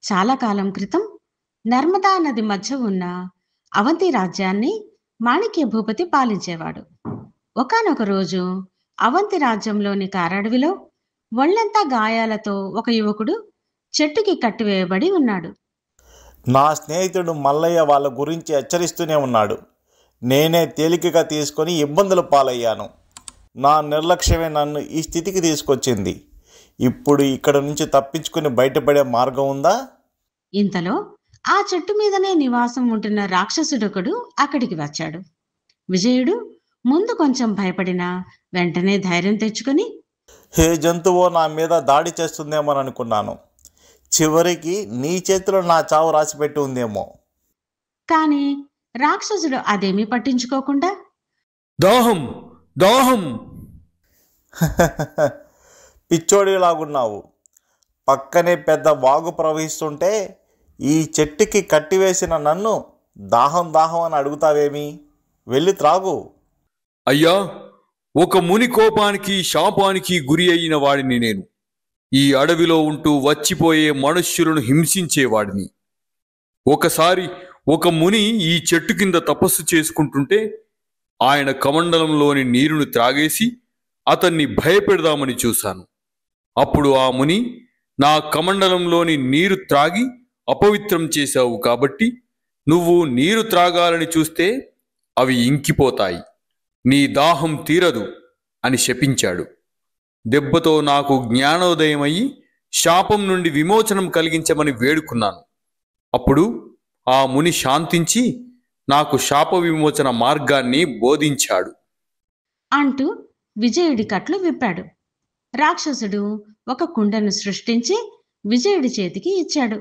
చాలా కాలం క్రితం నర్మదా నది మధ్య ఉన్న అవంతి రాజ్యాన్ని మాణిక్య భూపతి పాలించేవాడు. ఒకానొక రోజు అవంతి రాజ్యంలోని కారడవిలో ఒళ్ళంతా గాయాలతో ఒక యువకుడు చెట్టుకి కట్టివేయబడి ఉన్నాడు. నా స్నేహితుడు మల్లయ్య వాళ్ళ గురించి హెచ్చరిస్తూనే ఉన్నాడు. నేనే తేలికగా తీసుకొని ఇబ్బందుల పాలయ్యాను. నా నిర్లక్ష్యమే నన్ను ఈ స్థితికి తీసుకొచ్చింది. ఇప్పుడు ఇక్కడ నుంచి తప్పించుకుని బయటపడే మార్గం ఉందా? ఇంతలో ఆ చెట్టు మీదనే నివాసం ఉంటున్న రాక్షసుడొకడు అక్కడికి వచ్చాడు. విజయుడు ముందు కొంచెం భయపడినా వెంటనే ధైర్యం తెచ్చుకొని, హే జంతువో, నా మీద దాడి చేస్తుందేమో అనుకున్నాను. చివరికి నీ చేతిలో నా చావు రాసిపెట్టి ఉందేమో. కాని రాక్షసుడు అదేమీ పట్టించుకోకుండా, దాహం దాహం పిచ్చోడిలాగున్నావు. పక్కనే పెద్ద వాగు ప్రవహిస్తుంటే ఈ చెట్టుకి కట్టివేసిన నన్ను దాహం దాహం అని అడుగుతావేమి? వెళ్ళి త్రాగు. అయ్యా, ఒక ముని కోపానికి శాపానికి గురి అయిన వాడిని నేను. ఈ అడవిలో ఉంటూ వచ్చిపోయే మనుష్యులను హింసించేవాడిని. ఒకసారి ఒక ముని ఈ చెట్టు కింద తపస్సు చేసుకుంటుంటే ఆయన కమండలంలోని నీరును త్రాగేసి అతన్ని భయపెడదామని చూశాను. అప్పుడు ఆ ముని, నా కమండలంలోని నీరు త్రాగి అపవిత్రం చేశావు కాబట్టి నువ్వు నీరు త్రాగాలని చూస్తే అవి ఇంకిపోతాయి, నీ దాహం తీరదు అని శపించాడు. దెబ్బతో నాకు జ్ఞానోదయమయ్యి శాపం నుండి విమోచనం కలిగించమని వేడుకున్నాను. అప్పుడు ఆ ముని శాంతించి నాకు శాప విమోచన మార్గాన్ని బోధించాడు అంటూ విజయుడి కట్లు విప్పాడు. రాక్షసుడు ఒక కుండను సృష్టించి విజయుడి చేతికి ఇచ్చాడు.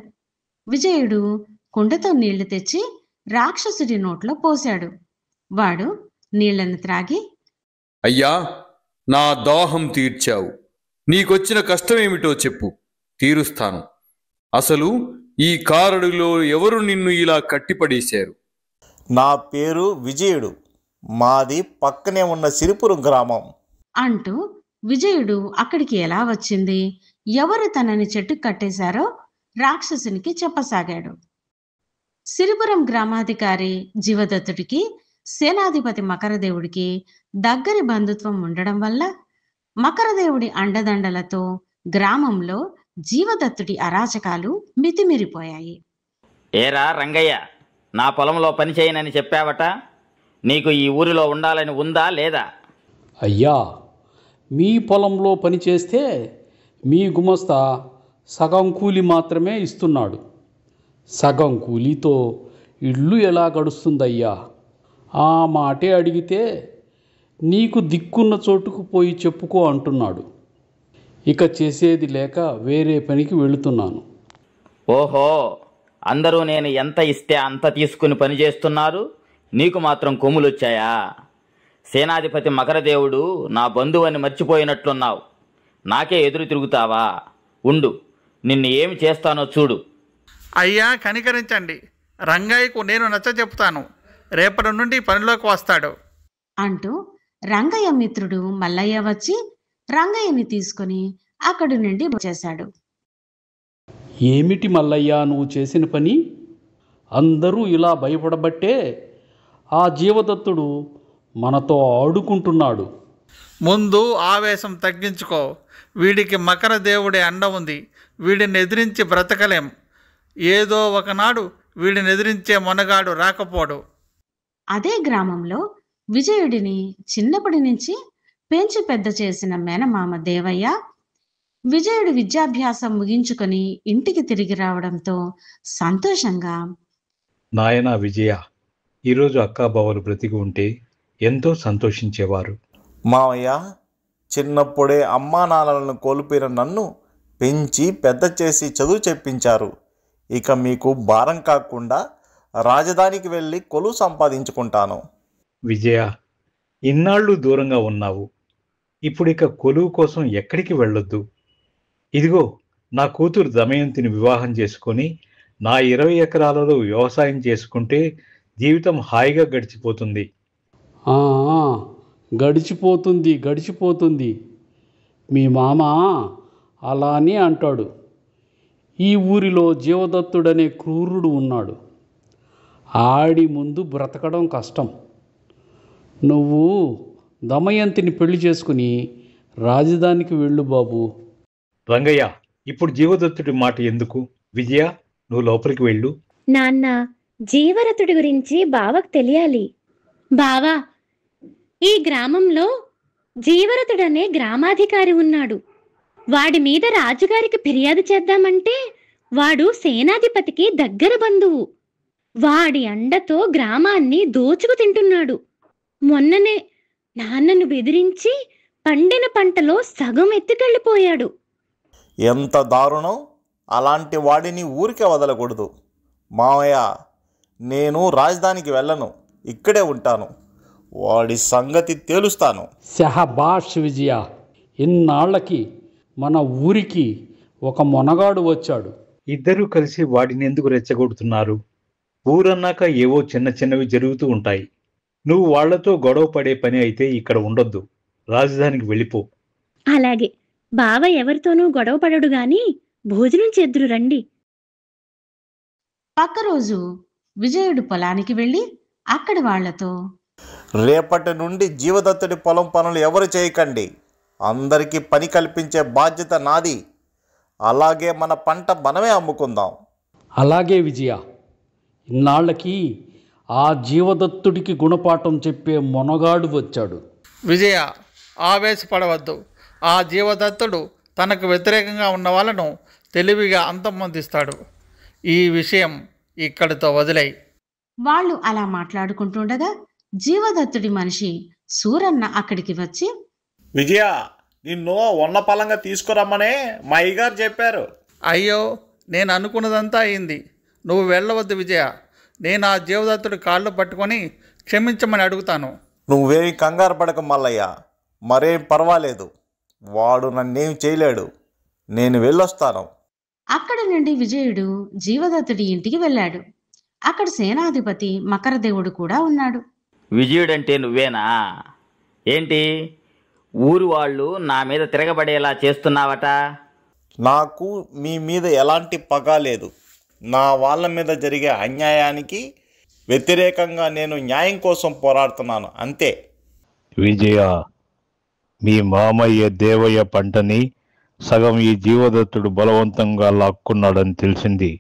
విజయుడు కుండతో నీళ్లు తెచ్చి రాక్షసుడి నోట్లో పోశాడు. వాడు నీళ్లను త్రాగి, అయ్యా, నా దాహం తీర్చావు. నీకొచ్చిన కష్టమేమిటో చెప్పు, తీరుస్తాను. అసలు ఈ కారడులో ఎవరు నిన్ను ఇలా కట్టిపడేశారు? నా పేరు విజయుడు. మాది పక్కనే ఉన్న సిరిపురం గ్రామం అంటూ విజయుడు అక్కడికి ఎలా వచ్చింది, ఎవరు తనని చెట్టుకు కట్టేశారో రాక్షసునికి చెప్పసాగాడు. సిరిపురం గ్రామాధికారి జీవదత్తుడికి సేనాధిపతి మకరదేవుడికి దగ్గరి బంధుత్వం ఉండడం వల్ల మకరదేవుడి అండదండలతో గ్రామంలో జీవదత్తుడి అరాచకాలు మితిమిరిపోయాయి. ఏరా రంగయ్య, నా పొలంలో పని చేయనని చెప్పావట. నీకు ఈ ఊరిలో ఉండాలని ఉందా లేదా? అయ్యా, మీ పొలంలో పనిచేస్తే మీ గుమస్తా సగం కూలి మాత్రమే ఇస్తున్నాడు. సగం కూలీతో ఇల్లు ఎలా గడుస్తుందయ్యా? ఆ మాటే అడిగితే నీకు దిక్కున్న చోటుకు పోయి చెప్పుకో అంటున్నాడు. ఇక చేసేది లేక వేరే పనికి వెళుతున్నాను. ఓహో, అందరూ నేను ఎంత ఇస్తే అంత తీసుకుని పని చేస్తున్నారు, నీకు మాత్రం కొమ్ములొచ్చాయా? సేనాధిపతి మకరదేవుడు నా బంధువని మర్చిపోయినట్లున్నావు. నాకే ఎదురు తిరుగుతావా? ఉండు, నిన్ను ఏమి చేస్తానో చూడు. అయ్యా, కనికరించండి. రంగయ్యకు నేను నచ్చ చెప్తాను. రేపటి నుండి పనిలోకి వస్తాడు అంటూ రంగయ్య మిత్రుడు మల్లయ్య వచ్చి రంగయ్యని తీసుకుని అక్కడి నుండి వచ్చేశాడు. ఏమిటి మల్లయ్య నువ్వు చేసిన పని? అందరూ ఇలా భయపడబట్టే ఆ జీవదత్తుడు మనతో ఆడుకుంటున్నాడు. ముందు ఆవేశం తగ్గించుకో. వీడికి మకర దేవుడి అండ ఉంది. వీడిని ఎదిరించి బ్రతకలేం. ఏదో ఒకనాడు వీడిని ఎదిరించే మొనగాడు రాకపోడు. అదే గ్రామంలో విజయుడిని చిన్నప్పటి నుంచి పెంచి పెద్ద చేసిన మేనమామ దేవయ్య విజయుడు విద్యాభ్యాసం ముగించుకొని ఇంటికి తిరిగి రావడంతో సంతోషంగా, నాయనా విజయ, ఈరోజు అక్కాబావలు బ్రతికి ఉంటే ఎంతో సంతోషించేవారు. మావయ్య, చిన్నప్పుడే అమ్మా నాన్నలను కోల్పోయిన నన్ను పెంచి పెద్ద చేసి చదువు చెప్పించారు. ఇక మీకు భారం కాకుండా రాజధానికి వెళ్ళి కొలువు సంపాదించుకుంటాను. విజయ, ఇన్నాళ్ళు దూరంగా ఉన్నావు. ఇప్పుడిక కొలువు కోసం ఎక్కడికి వెళ్ళొద్దు. ఇదిగో, నా కూతురు దమయంతిని వివాహం చేసుకొని నా 20 ఎకరాలలో వ్యవసాయం చేసుకుంటే జీవితం హాయిగా గడిచిపోతుంది. గడిచిపోతుంది. మీ మామ అలానే అంటాడు. ఈ ఊరిలో జీవదత్తుడనే క్రూరుడు ఉన్నాడు. ఆడి ముందు బ్రతకడం కష్టం. నువ్వు దమయంతిని పెళ్లి చేసుకుని రాజధానికి వెళ్ళు బాబు. రంగయ్య, ఇప్పుడు జీవదత్తుడి మాట ఎందుకు? విజయ, నువ్వు లోపలికి వెళ్ళు. నాన్న, జీవరతుడి గురించి బావకు తెలియాలి. బావా, ఈ గ్రామంలో జీవరతుడనే గ్రామాధికారి ఉన్నాడు. వాడి మీద రాజుగారికి ఫిర్యాదు చేద్దామంటే వాడు సేనాధిపతికి దగ్గర బంధువు. వాడి అండతో గ్రామాన్ని దోచుకు తింటున్నాడు. మొన్ననే నాన్నను బెదిరించి పండిన పంటలో సగం ఎత్తుకెళ్ళిపోయాడు. ఎంత దారుణం! అలాంటి వాడిని ఊరికే వదలకూడదు. మావయ్య, నేను రాజధానికి వెళ్ళను, ఇక్కడే ఉంటాను. వాడి సంగతి తేలుస్తాను. శహబాష్ విజయ, ఇన్నాళ్లకి మన ఊరికి ఒక మొనగాడు వచ్చాడు. ఇద్దరూ కలిసి వాడిని ఎందుకు రెచ్చగొడుతున్నారు? ఊరన్నాక ఏవో చిన్న చిన్నవి జరుగుతూ ఉంటాయి. నువ్వు వాళ్లతో గొడవ పడే పని అయితే ఇక్కడ ఉండొద్దు. రాజధానికి వెళ్ళిపో. అలాగే, బావ ఎవరితోనూ గొడవ పడడు గాని భోజనం చేద్దురు రండి. పక్క రోజు విజయుడు పొలానికి వెళ్ళి అక్కడి వాళ్లతో, రేపటి నుండి జీవదత్తుడి పొలం పనులు ఎవరు చేయకండి. అందరికీ పని కల్పించే బాధ్యత నాది. అలాగే మన పంట మనమే అమ్ముకుందాం. అలాగే విజయ, ఇన్నాళ్లకి ఆ జీవదత్తుడికి గుణపాఠం చెప్పే మొనగాడు వచ్చాడు. విజయ, ఆవేశపడవద్దు. ఆ జీవదత్తుడు తనకు వ్యతిరేకంగా ఉన్న వాళ్ళను తెలివిగా అంతమొందిస్తాడు. ఈ విషయం ఇక్కడితో వదిలేయి. వాళ్ళు అలా మాట్లాడుకుంటుండగా జీవదత్తుడి మనిషి సూరన్న అక్కడికి వచ్చి, విజయ, నిన్ను ఉన్నపలంగా తీసుకురమ్మనే మా అయ్యగారు చెప్పారు. అయ్యో, నేను అనుకున్నదంతా అయింది. నువ్వు వెళ్ళవద్దు విజయ. నేను ఆ జీవదత్తుడి కాళ్ళు పట్టుకొని క్షమించమని అడుగుతాను. నువ్వేమి కంగారు పడక మల్లయ్య, మరేం పర్వాలేదు. వాడు నన్నేం చేయలేడు. నేను వెళ్ళొస్తాను. అక్కడి నుండి విజయుడు జీవదత్తుడి ఇంటికి వెళ్ళాడు. అక్కడ సేనాధిపతి మకరదేవుడు కూడా ఉన్నాడు. విజయుడంటే నువ్వేనా? ఏంటి, ఊరు వాళ్ళు నా మీద తిరగబడేలా చేస్తున్నావట? నాకు మీ మీద ఎలాంటి పగ లేదు. నా వాళ్ళ మీద జరిగే అన్యాయానికి వ్యతిరేకంగా నేను న్యాయం కోసం పోరాడుతున్నాను, అంతే. విజయ, మీ మామయ్య దేవయ్య పంటని సగం ఈ జీవదత్తుడు బలవంతంగా లాక్కున్నాడని తెలిసింది.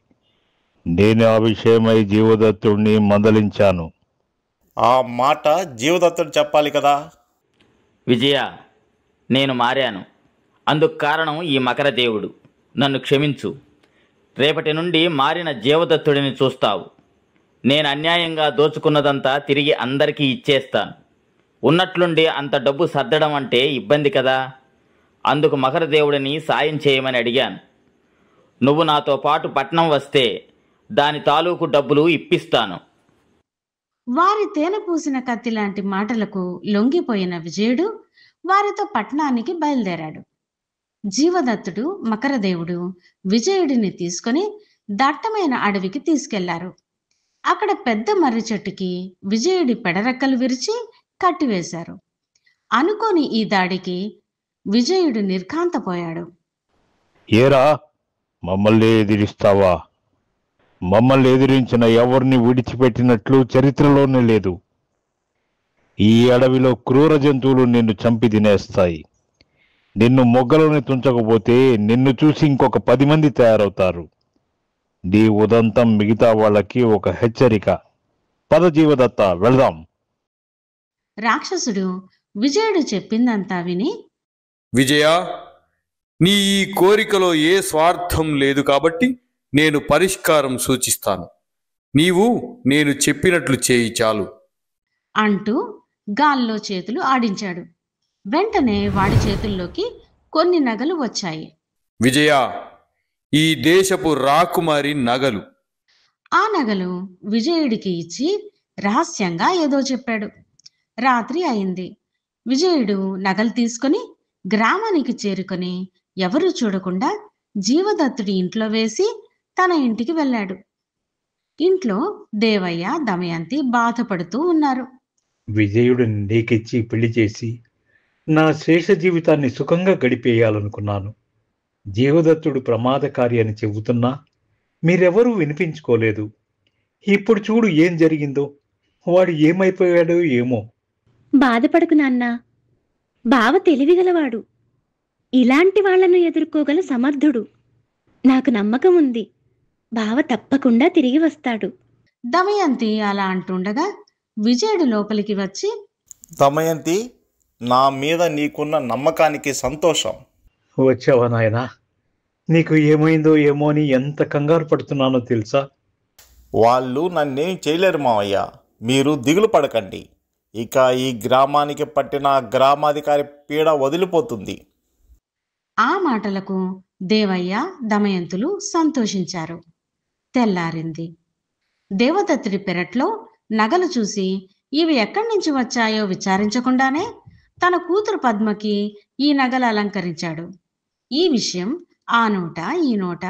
నేను ఆ విషయమై జీవదత్తుడిని మందలించాను. ఆ మాట జీవదత్తుడు చెప్పాలి కదా. విజయ, నేను మారాను. అందుకు కారణం ఈ మకరదేవుడు. నన్ను క్షమించు. రేపటి నుండి మారిన జీవదత్తుడిని చూస్తావు. నేను అన్యాయంగా దోచుకున్నదంతా తిరిగి అందరికీ ఇచ్చేస్తాను. ఉన్నట్లుండి అంత డబ్బు సర్దడం అంటే ఇబ్బంది కదా. అందుకు మకరదేవుడిని సాయం చేయమని అడిగాను. నువ్వు నాతో పాటు పట్నం వస్తే దాని తాలూకు డబ్బులు ఇప్పిస్తాను. వారి తేనె పూసిన కత్తి లాంటి మాటలకు లొంగిపోయిన విజయుడు వారితో పట్టణానికి బయలుదేరాడు. జీవదత్తుడు మకరదేవుడు విజయుడిని తీసుకుని దట్టమైన అడవికి తీసుకెళ్లారు. అక్కడ పెద్ద మర్రి చెట్టుకి విజయుడి పెడరెక్కలు విరిచి కట్టివేశారు. అనుకోని ఈ దాడికి విజయుడు నిర్ఘాంతపోయాడు. ఏరా, మమ్మల్ని ఎదిరిస్తావా? మమ్మల్ని ఎదిరించిన ఎవరిని విడిచిపెట్టినట్లు చరిత్రలోనే లేదు. ఈ అడవిలో క్రూర జంతువులు నిన్ను చంపి తినేస్తాయి. నిన్ను మొగ్గలోని తుంచకపోతే నిన్ను చూసి ఇంకొక 10 మంది తయారవుతారు. నీ ఉదంతం మిగతా వాళ్ళకి ఒక హెచ్చరిక. పద జీవదత్త, వెళదాం. రాక్షసుడు విజయుడు చెప్పిందంతా విని, విజయ, నీ ఈ కోరికలో ఏ స్వార్థం లేదు కాబట్టి నేను పరిష్కారం సూచిస్తాను. నీవు నేను చెప్పినట్లు చేయి చాలు అంటూ గాల్లో చేతులు ఆడించాడు. వెంటనే వాడి చేతుల్లోకి కొన్ని నగలు వచ్చాయి. విజయ, ఈ దేశపు రాకుమారి నగలు. ఆ నగలు విజయుడికి ఇచ్చి రహస్యంగా ఏదో చెప్పాడు. రాత్రి అయింది. విజయుడు నగలు తీసుకుని గ్రామానికి చేరుకొని ఎవరూ చూడకుండా జీవదత్తుడి ఇంట్లో వేసి తన ఇంటికి వెళ్ళాడు. ఇంట్లో దేవయ్య, దమయంతి బాధపడుతూ ఉన్నారు. విజయుడిని నీకిచ్చి పెళ్లి చేసి నా శేష జీవితాన్ని సుఖంగా గడిపేయాలనుకున్నాను. జీవదత్తుడు ప్రమాదకారి అని చెబుతున్నా మీరెవరూ వినిపించుకోలేదు. ఇప్పుడు చూడు ఏం జరిగిందో. వాడు ఏమైపోయాడో ఏమో. బాధపడకు నాన్నా. బావ తెలివిగలవాడు. ఇలాంటి వాళ్లను ఎదుర్కోగల సమర్థుడు. నాకు నమ్మకం ఉంది. బావ తప్పకుండా తిరిగి వస్తాడు. దమయంతి అలా అంటుండగా విజయుడు లోపలికి వచ్చి, దమయంతి, నా మీద నీకున్న నమ్మకానికి సంతోషం. వచ్చావా నాయనా? నీకు ఏమైందో ఏమో అని ఎంత కంగారు పడుతున్నానో తెలుసా? వాళ్ళు నన్నేం చేయలేరు మావయ్య, మీరు దిగులు పడకండి. ఇక ఈ గ్రామానికి పట్టిన గ్రామాధికారి పీడ వదిలిపోతుంది. ఆ మాటలకు దేవయ్య దమయంతులు సంతోషించారు. తెల్లారింది. దేవదత్తుడి పెరట్లో నగలు చూసి ఇవి ఎక్కడి నుంచి వచ్చాయో విచారించకుండానే తన కూతురు పద్మకి ఈ నగలు అలంకరించాడు. ఈ విషయం ఆ నోట ఈ నోట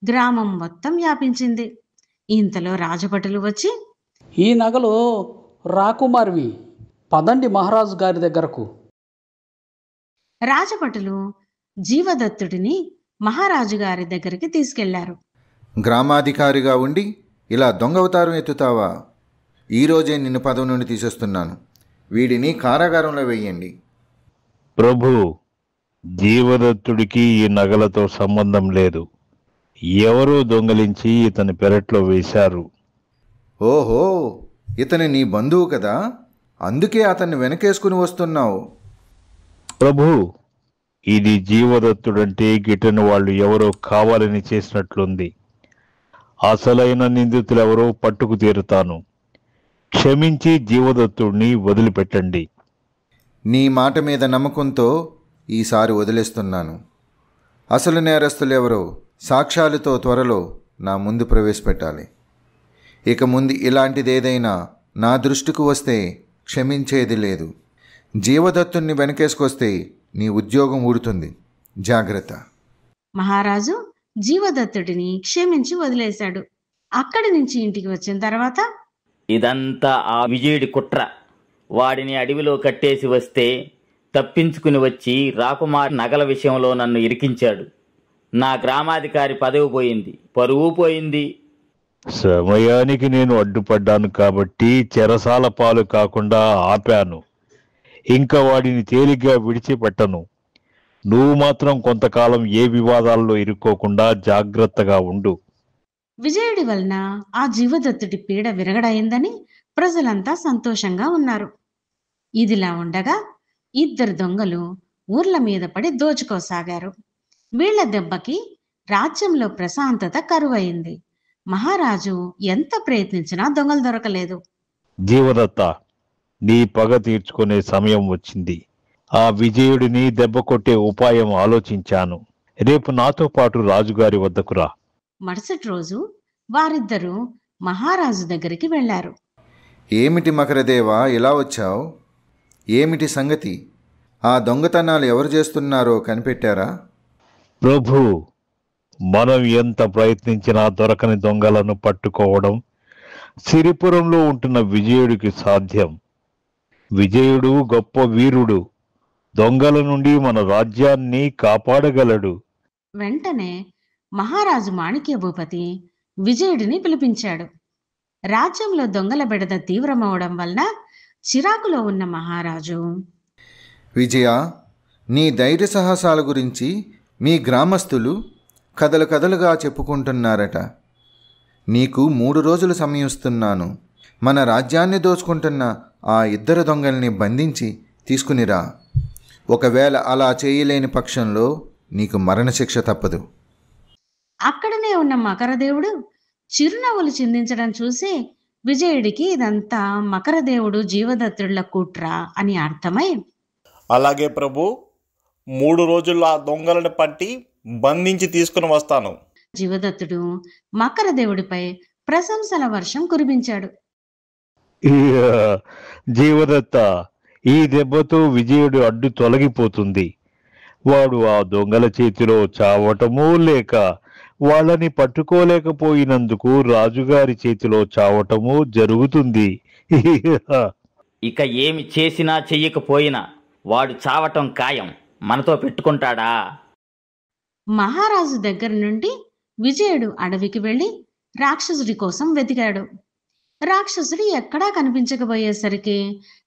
గ్రామం మొత్తం వ్యాపించింది. ఇంతలో రాజభటులు వచ్చి, ఈ నగలు రాకుమారివి, పదండి మహారాజు గారి దగ్గరకు. రాజభటులు జీవదత్తుడిని మహారాజు గారి దగ్గరికి తీసుకెళ్లారు. గ్రామాధికారిగా ఉండి ఇలా దొంగవతారం ఎత్తుతావా? ఈరోజే నిన్ను పదవి నుండి తీసేస్తున్నాను. వీడిని కారాగారంలో వేయండి. ప్రభు, జీవదత్తుడికి ఈ నగలతో సంబంధం లేదు. ఎవరో దొంగలించి ఇతని పెరట్లో వేశారు. ఓహో, ఇతని నీ బంధువు కదా, అందుకే అతన్ని వెనకేసుకుని వస్తున్నావు. ప్రభు, ఇది జీవదత్తుడంటే గిట్టని వాళ్ళు ఎవరో కావాలని చేసినట్లుంది. అసలైన నిందితులెవరో పట్టుకు తీరుతాను. క్షమించి జీవదత్తుడిని వదిలిపెట్టండి. నీ మాట మీద నమ్మకంతో ఈసారి వదిలేస్తున్నాను. అసలు నేరస్తులెవరో సాక్ష్యాలతో త్వరలో నా ముందు ప్రవేశపెట్టాలి. ఇక ముందు ఇలాంటిదేదైనా నా దృష్టికి వస్తే క్షమించేది లేదు. జీవదత్తుణ్ణి వెనకేసుకొస్తే నీ ఉద్యోగం ఊడుతుంది. జాగ్రత్త. మహారాజు జీవదత్తుడిని క్షమించి వదిలేశాడు. అక్కడి నుంచి ఇంటికి వచ్చిన తర్వాత, ఇదంతా ఆ విజయుడి కుట్ర. వాడిని అడవిలో కట్టేసి వస్తే తప్పించుకుని వచ్చి రాకుమారి నగల విషయంలో నన్ను ఇరికించాడు. నా గ్రామాధికారి పదవి పోయింది, పరువు పోయింది. సమయానికి నేను అడ్డుపడ్డాను కాబట్టి చెరసాల పాలు కాకుండా ఆపాను. ఇంకా వాడిని తేలిగ్గా విడిచిపెట్టను. నువ్వు మాత్రం కొంతకాలం ఏ వివాదాల్లో ఇరుక్కోకుండా జాగ్రత్తగా ఉండు. విజయుడి వలన ఆ జీవదత్తుడి పీడ విరగడైందని ప్రజలంతా సంతోషంగా ఉన్నారు. ఇదిలా ఉండగా ఇద్దరు దొంగలు ఊర్ల మీద పడి దోచుకోసాగారు. వీళ్ల దెబ్బకి రాజ్యంలో ప్రశాంతత కరువయింది. మహారాజు ఎంత ప్రయత్నించినా దొంగలు దొరకలేదు. జీవదత్త, నీ పగ తీర్చుకునే సమయం వచ్చింది. ఆ విజయుడిని దెబ్బ కొట్టే ఉపాయం ఆలోచించాను. రేపు నాతో పాటు రాజుగారి వద్దకు రా. మరుసటి రోజు వారిద్దరూ మహారాజు దగ్గరికి వెళ్లారు. ఏమిటి మకరదేవా, ఇలా వచ్చావు? ఏమిటి సంగతి? ఆ దొంగతనాలు ఎవరు చేస్తున్నారో కనిపెట్టారా? ప్రభు, మనం ఎంత ప్రయత్నించినా దొరకని దొంగలను పట్టుకోవడం సిరిపురంలో ఉంటున్న విజయుడికి సాధ్యం. విజయుడు గొప్ప వీరుడు. దొంగల నుండి మన రాజ్యాన్ని కాపాడగలడు. వెంటనే మహారాజు మాణిక్య భూపతి విజయుడిని పిలిపించాడు. రాజ్యంలో దొంగల బెడద తీవ్రమవడం వలన చిరాకులో ఉన్న మహారాజు, విజయ, నీ ధైర్య సాహసాల గురించి మీ గ్రామస్తులు కథలు కథలుగా చెప్పుకుంటున్నారట. నీకు 3 రోజులు సమయం ఇస్తున్నాను. మన రాజ్యాన్ని దోచుకుంటున్న ఆ ఇద్దరు దొంగల్ని బంధించి తీసుకునిరా. ఒకవేళ అలా చేయలేని పక్షంలో నీకు మరణశిక్ష తప్పదు. అక్కడనే ఉన్న మకరదేవుడు చిరునవ్వులు చిందించడం చూసి విజయుడికి ఇదంతా మకరదేవుడు జీవదత్తుడిల కుట్ర అని అర్థమై, అలాగే ప్రభు, 3 రోజుల్లో ఆ దొంగలను పట్టి బంధించి తీసుకుని వస్తాను. జీవదత్తుడు మకరదేవుడిపై ప్రశంసల వర్షం కురిపించాడు. జీవదత్త, ఈ దెబ్బతో విజయుడు అడ్డు తొలగిపోతుంది. వాడు ఆ దొంగల చేతిలో చావటమూ లేక వాళ్ళని పట్టుకోలేకపోయినందుకు రాజుగారి చేతిలో చావటమూ జరుగుతుంది. ఇక ఏమి చేసినా చెయ్యకపోయినా వాడు చావటం ఖాయం. మనతో పెట్టుకుంటాడా? మహారాజు దగ్గర నుండి విజయుడు అడవికి వెళ్ళి రాక్షసుడి కోసం వెతికాడు. రాక్షసుడు ఎక్కడా కనిపించకపోయేసరికి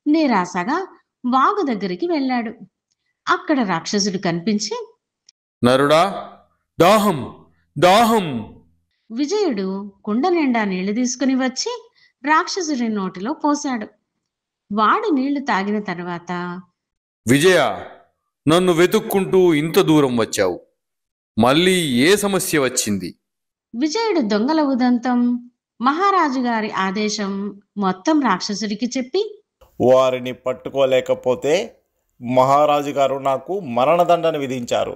నిరాశగా వాగు దగ్గరికి వెళ్ళాడు. అక్కడ రాక్షసుడు కనిపించి, నరుడా, దాహం దాహం. విజయుడు కుండ నిండా నీళ్లు తీసుకుని వచ్చి రాక్షసుడి నోటిలో పోశాడు. వాడు నీళ్లు తాగిన తర్వాత, విజయ, నన్ను వెతుక్కుంటూ ఇంత దూరం వచ్చావు. మళ్ళీ ఏ సమస్య వచ్చింది? విజయుడు దొంగల ఉదంతం, మహారాజు గారి ఆదేశం మొత్తం రాక్షసుడికి చెప్పి, వారిని పట్టుకోలేకపోతే మహారాజు గారు నాకు మరణదండన విధించారు.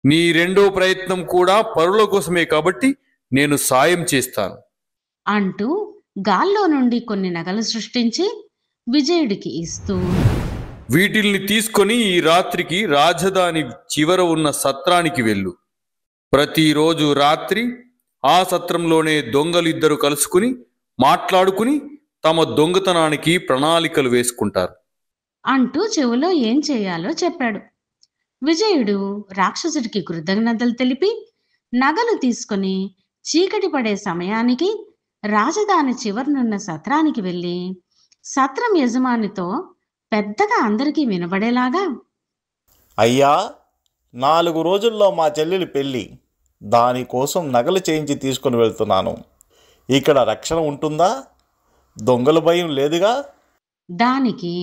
నీ రెండో ప్రయత్నం కూడా పరుల కోసమే కాబట్టి నేను సాయం చేస్తాను అంటూ గాల్లో నుండి కొన్ని నగలు సృష్టించి విజయుడికి ఇస్తూ, వీటిల్ని తీసుకొని ఈ రాత్రికి రాజధాని చివర ఉన్న సత్రానికి వెళ్ళు. ప్రతిరోజు రాత్రి ఆ సత్రంలోనే దొంగలిద్దరు కలుసుకుని మాట్లాడుకుని తమ దొంగతనానికి ప్రణాళికలు వేసుకుంటారు అంటూ చెవులో ఏం చేయాలో చెప్పాడు. విజయుడు రాక్షసుడికి కృతజ్ఞతలు తెలిపి నగలు తీసుకుని చీకటి పడే సమయానికి రాజధాని చివరనున్న సత్రానికి వెళ్ళి సత్రం యజమానితో పెద్దగా అందరికీ వినబడేలాగా, అయ్యా, 4 రోజుల్లో మా చెల్లెలి పెళ్ళి. దానికోసం నగలు చేయించి తీసుకుని వెళ్తున్నాను. ఇక్కడ రక్షణ ఉంటుందా? దొంగల భయం లేదుగా? దానికి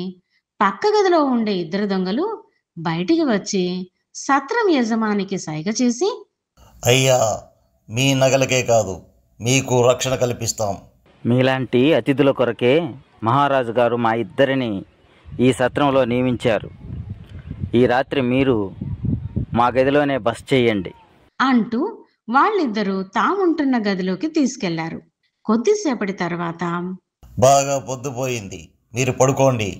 పక్క గదిలో ఉండే 2 దొంగలు బయటికి వచ్చి సత్రం యజమానికి సైగ చేసి, అయ్యా, మీ నగలకే కాదు, మీకు రక్షణ కల్పిస్తాం. మీలాంటి అతిథుల కొరకే మహారాజు గారు మా ఇద్దరిని ఈ సత్రంలో నియమించారు. ఈ రాత్రి మీరు మా గదిలోనే బస చేయండి అంటూ వాళ్ళిద్దరూ తాముంటున్న గదిలోకి తీసుకెళ్లారు. కొద్దిసేపటి తర్వాత, బాగా పొద్దుపోయింది, మీరు పడుకోండి.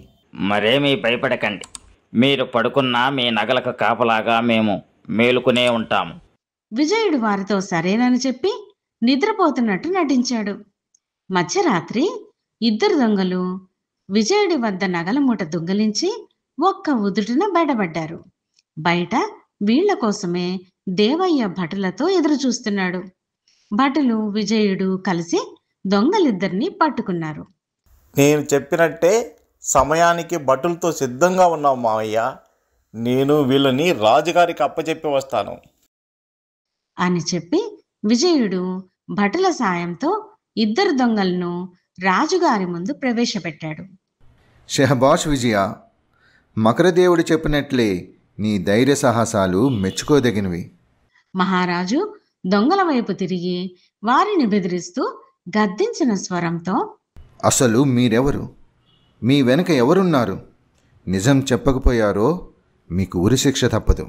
మరేమీ భయపడకండి. మీరు పడుకున్నా మీ నగలకు కాపలాగా మేము మేలుకునే ఉంటాము. విజయుడు వారితో సరేనని చెప్పి నిద్రపోతున్నట్టు నటించాడు. మధ్యరాత్రి 2 దొంగలు విజయుడి వద్ద నగల మూట దొంగిలించి ఒక్క ఉదుటిన బయటపడ్డారు. బయట వీళ్ల కోసమే దేవయ్య భటులతో ఎదురు చూస్తున్నాడు. భటులు విజయుడు కలిసి దొంగలిద్దరినీ పట్టుకున్నారు. నేను చెప్పినట్టే సమయానికి భటులతో సిద్ధంగా ఉన్నాం మావయ్య. నేను వీళ్ళని రాజుగారికి అప్పచెప్పి వస్తాను అని చెప్పి విజయుడు భటుల సాయంతో 2 దొంగలను రాజుగారి ముందు ప్రవేశపెట్టాడు. షహబాష్ విజయ, మకరదేవుడు చెప్పినట్లే నీ ధైర్య సాహసాలు మెచ్చుకోదగినవి. మహారాజు దొంగల వైపు తిరిగి వారిని బెదిరిస్తూ గద్దించిన స్వరంతో, అసలు మీరెవరు? మీ వెనుక ఎవరున్నారు? నిజం చెప్పకపోయారో మీకు ఉరిశిక్ష తప్పదు.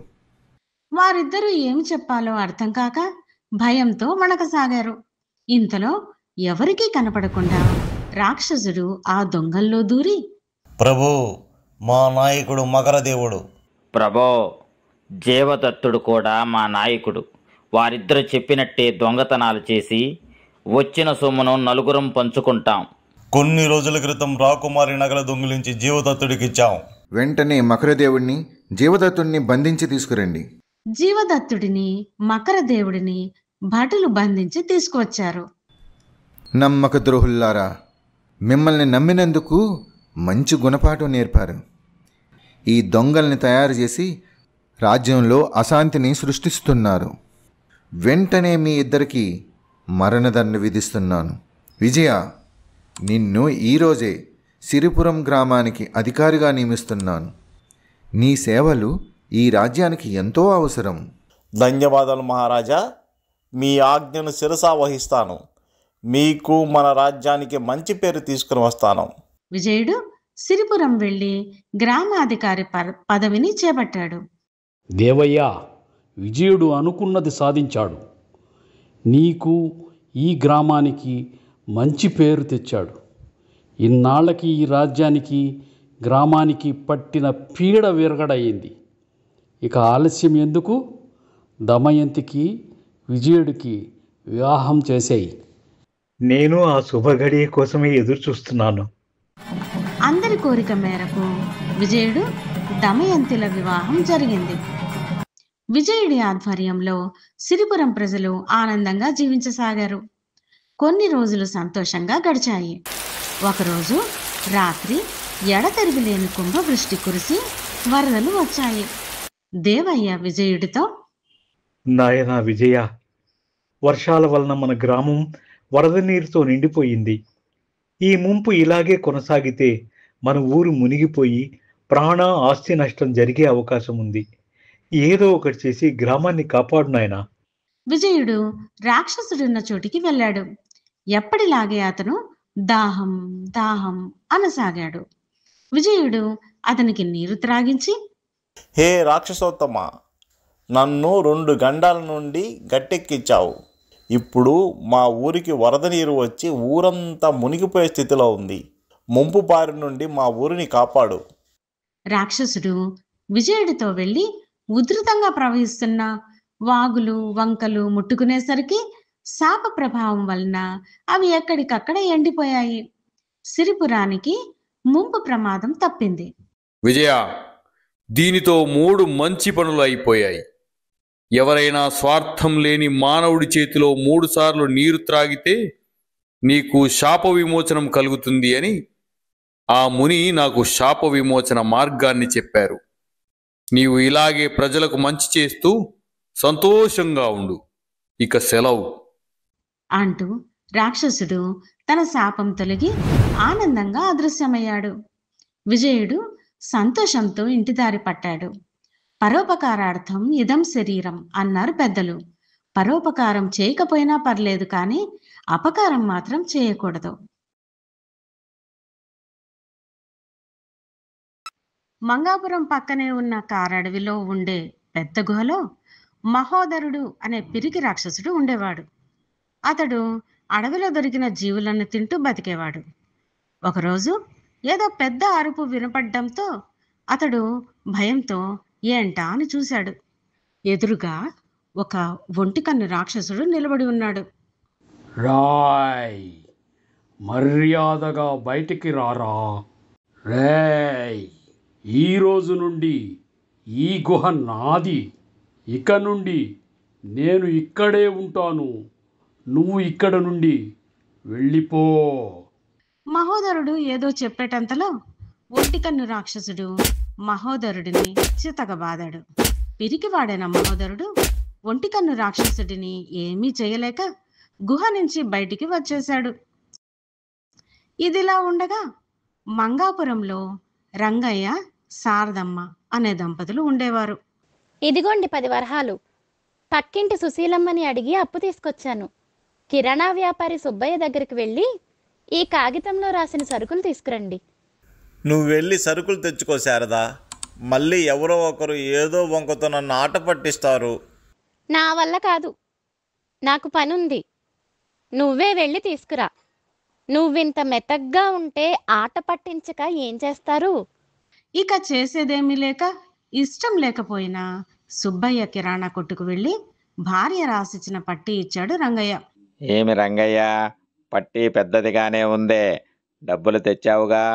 వారిద్దరూ ఏమి చెప్పాలో అర్థం కాక భయంతో వణకసాగారు. ఇంతలో ఎవరికీ కనపడకుండా రాక్షసుడు ఆ దొంగల్లో దూరి, ప్రభు, మా నాయకుడు మకరదేవుడు. ప్రభో, జీవదత్తుడు కూడా మా నాయకుడు. వారిద్దరు చెప్పినట్టే దొంగతనాలు చేసి వచ్చిన సొమ్మును నలుగురం పంచుకుంటాం. కొన్ని రోజుల క్రితం రాకుమారి నగల దొంగిలించి జీవదత్తుడికిచ్చాం. వెంటనే మకరదేవుడిని జీవదత్తుడిని బంధించి తీసుకురండి. జీవదత్తుడిని మకరదేవుడిని భటులు బంధించి తీసుకువచ్చారు. నమ్మక ద్రోహుల్లారా, మిమ్మల్ని నమ్మినందుకు మంచి గుణపాఠం నేర్పారు. ఈ దొంగల్ని తయారు చేసి రాజ్యంలో అశాంతిని సృష్టిస్తున్నారు. వెంటనే మీ ఇద్దరికి మరణదండ విధిస్తున్నాను. విజయ, నిన్ను ఈరోజే సిరిపురం గ్రామానికి అధికారిగా నియమిస్తున్నాను. నీ సేవలు ఈ రాజ్యానికి ఎంతో అవసరం. ధన్యవాదాలు మహారాజా. మీ ఆజ్ఞను శిరసా వహిస్తాను. మీకు మన రాజ్యానికి మంచి పేరు తీసుకుని వస్తాను. విజయుడు సిరిపురం వెళ్ళి గ్రామాధికారి పదవిని చేపట్టాడు. దేవయ్య, విజయుడు అనుకున్నది సాధించాడు. నీకు ఈ గ్రామానికి మంచి పేరు తెచ్చాడు. ఇన్నాళ్ళకి ఈ రాజ్యానికి గ్రామానికి పట్టిన పీడ విరగడయింది. ఇక ఆలస్యం ఎందుకు? దమయంతికి విజయుడికి వివాహం చేసేయి. నేను ఆ శుభగడియ కోసమే ఎదురు చూస్తున్నాను. అందరి కోరిక మేరకు విజయుడు దమయంతిల వివాహం జరిగింది. విజయుడి ఆధ్వర్యంలో సిరిపురం ప్రజలు ఆనందంగా జీవించసాగారు. కొన్ని రోజులు సంతోషంగా గడిచాయి. ఒకరోజు రాత్రి ఎడతెరిపి లేని కుంభవృష్టి కురిసి వరదలు వచ్చాయి. దేవయ్య విజయుడితో, నాయనా విజయ, వర్షాల వలన మన గ్రామం వరద నీరుతో నిండిపోయింది. ఈ ముంపు ఇలాగే కొనసాగితే మన ఊరు మునిగిపోయి ప్రాణ ఆస్తి నష్టం జరిగే అవకాశం ఉంది. ఏదో ఒకటి చేసి గ్రామాన్ని కాపాడు నాయనా. విజయుడు రాక్షసుడున్న చోటికి వెళ్ళాడు. ఎప్పటిలాగే అతను దాహం దాహం అనసాగాడు. విజయుడు అతనికి నీరు త్రాగించి, హే రాక్షసోత్తమ, నన్ను 2 గండాల నుండి గట్టెక్కించావు. ఇప్పుడు మా ఊరికి వరద నీరు వచ్చి ఊరంతా మునిగిపోయే స్థితిలో ఉంది. ముంపు బారి నుండి మా ఊరిని కాపాడు. రాక్షసుడు విజయుడితో వెళ్ళి ఉధృతంగా ప్రవహిస్తున్న వాగులు వంకలు ముట్టుకునేసరికి శాప ప్రభావం వలన అవి ఎక్కడికక్కడ ఎండిపోయాయి. సిరిపురానికి ముంపు ప్రమాదం తప్పింది. విజయ, దీనితో 3 మంచి పనులు అయిపోయాయి. ఎవరైనా స్వార్థం లేని మానవుడి చేతిలో 3 సార్లు నీరు త్రాగితే నీకు శాప విమోచనం కలుగుతుంది అని ఆ ముని నాకు శాప విమోచన మార్గాన్ని చెప్పారు. నీవు ఇలాగే ప్రజలకు మంచి చేస్తూ సంతోషంగా ఉండు. ఇక సెలవు అంటూ రాక్షసుడు తన శాపం తొలగి ఆనందంగా అదృశ్యమయ్యాడు. విజయుడు సంతోషంతో ఇంటిదారి పట్టాడు. పరోపకారార్థం ఇదం శరీరం అన్నారు పెద్దలు. పరోపకారం చేయకపోయినా పర్లేదు, కానీ అపకారం మాత్రం చేయకూడదు. మంగాపురం పక్కనే ఉన్న కారడవిలో ఉండే పెద్ద గుహలో మహోదరుడు అనే పిరికి రాక్షసుడు ఉండేవాడు. అతడు అడవిలో దొరికిన జీవులను తింటూ బతికేవాడు. ఒకరోజు ఏదో పెద్ద అరుపు వినపడ్డంతో అతడు భయంతో ఏంటా అని చూశాడు. ఎదురుగా ఒక ఒంటికన్ను రాక్షసుడు నిలబడి ఉన్నాడు. రాయ్, మర్యాదగా బయటికి రారా. రేయ్, ఈ రోజు నుండి ఈ గుహ నాది. ఇక నుండి నేను ఇక్కడే ఉంటాను. నువ్వు ఇక్కడ నుండి వెళ్ళిపో. మహోదరుడు ఏదో చెప్పేటంతలో ఒంటికన్ను రాక్షసుడు మహోదరుడిని చితకబాదాడు. పిరికివాడైన మహోదరుడు ఒంటికన్ను రాక్షసుడిని ఏమీ చేయలేక గుహ నుంచి బయటికి వచ్చేశాడు. ఇదిలా ఉండగా మంగాపురంలో రంగయ్య, శారదమ్మ అనే దంపతులు ఉండేవారు. ఇదిగోండి 10 వరహాలు. పక్కింటి సుశీలమ్మని అడిగి అప్పు తీసుకొచ్చాను. కిరాణా వ్యాపారి సుబ్బయ్య దగ్గరికి వెళ్ళి ఈ కాగితంలో రాసిన సరుకులు తీసుకురండి. నువ్వు వెళ్ళి సరుకులు తెచ్చుకో శారదా. మళ్ళీ ఎవరో ఒకరు ఏదో వంకతో నన్ను ఆట పట్టిస్తారు. నా వల్ల కాదు, నాకు పనుంది. నువ్వే వెళ్ళి తీసుకురా. నువ్వింత మెతగ్గా ఉంటే ఆట పట్టించక ఏం చేస్తారు? ఇక చేసేదేమీ లేక ఇష్టం లేకపోయినా సుబ్బయ్య కిరాణా కొట్టుకు వెళ్ళి భార్య రాసిచ్చిన పట్టీ ఇచ్చాడు రంగయ్య. ఏమి రంగయ్య, పట్టీ పెద్దదిగానే ఉందే. డబ్బులు తెచ్చావుగా?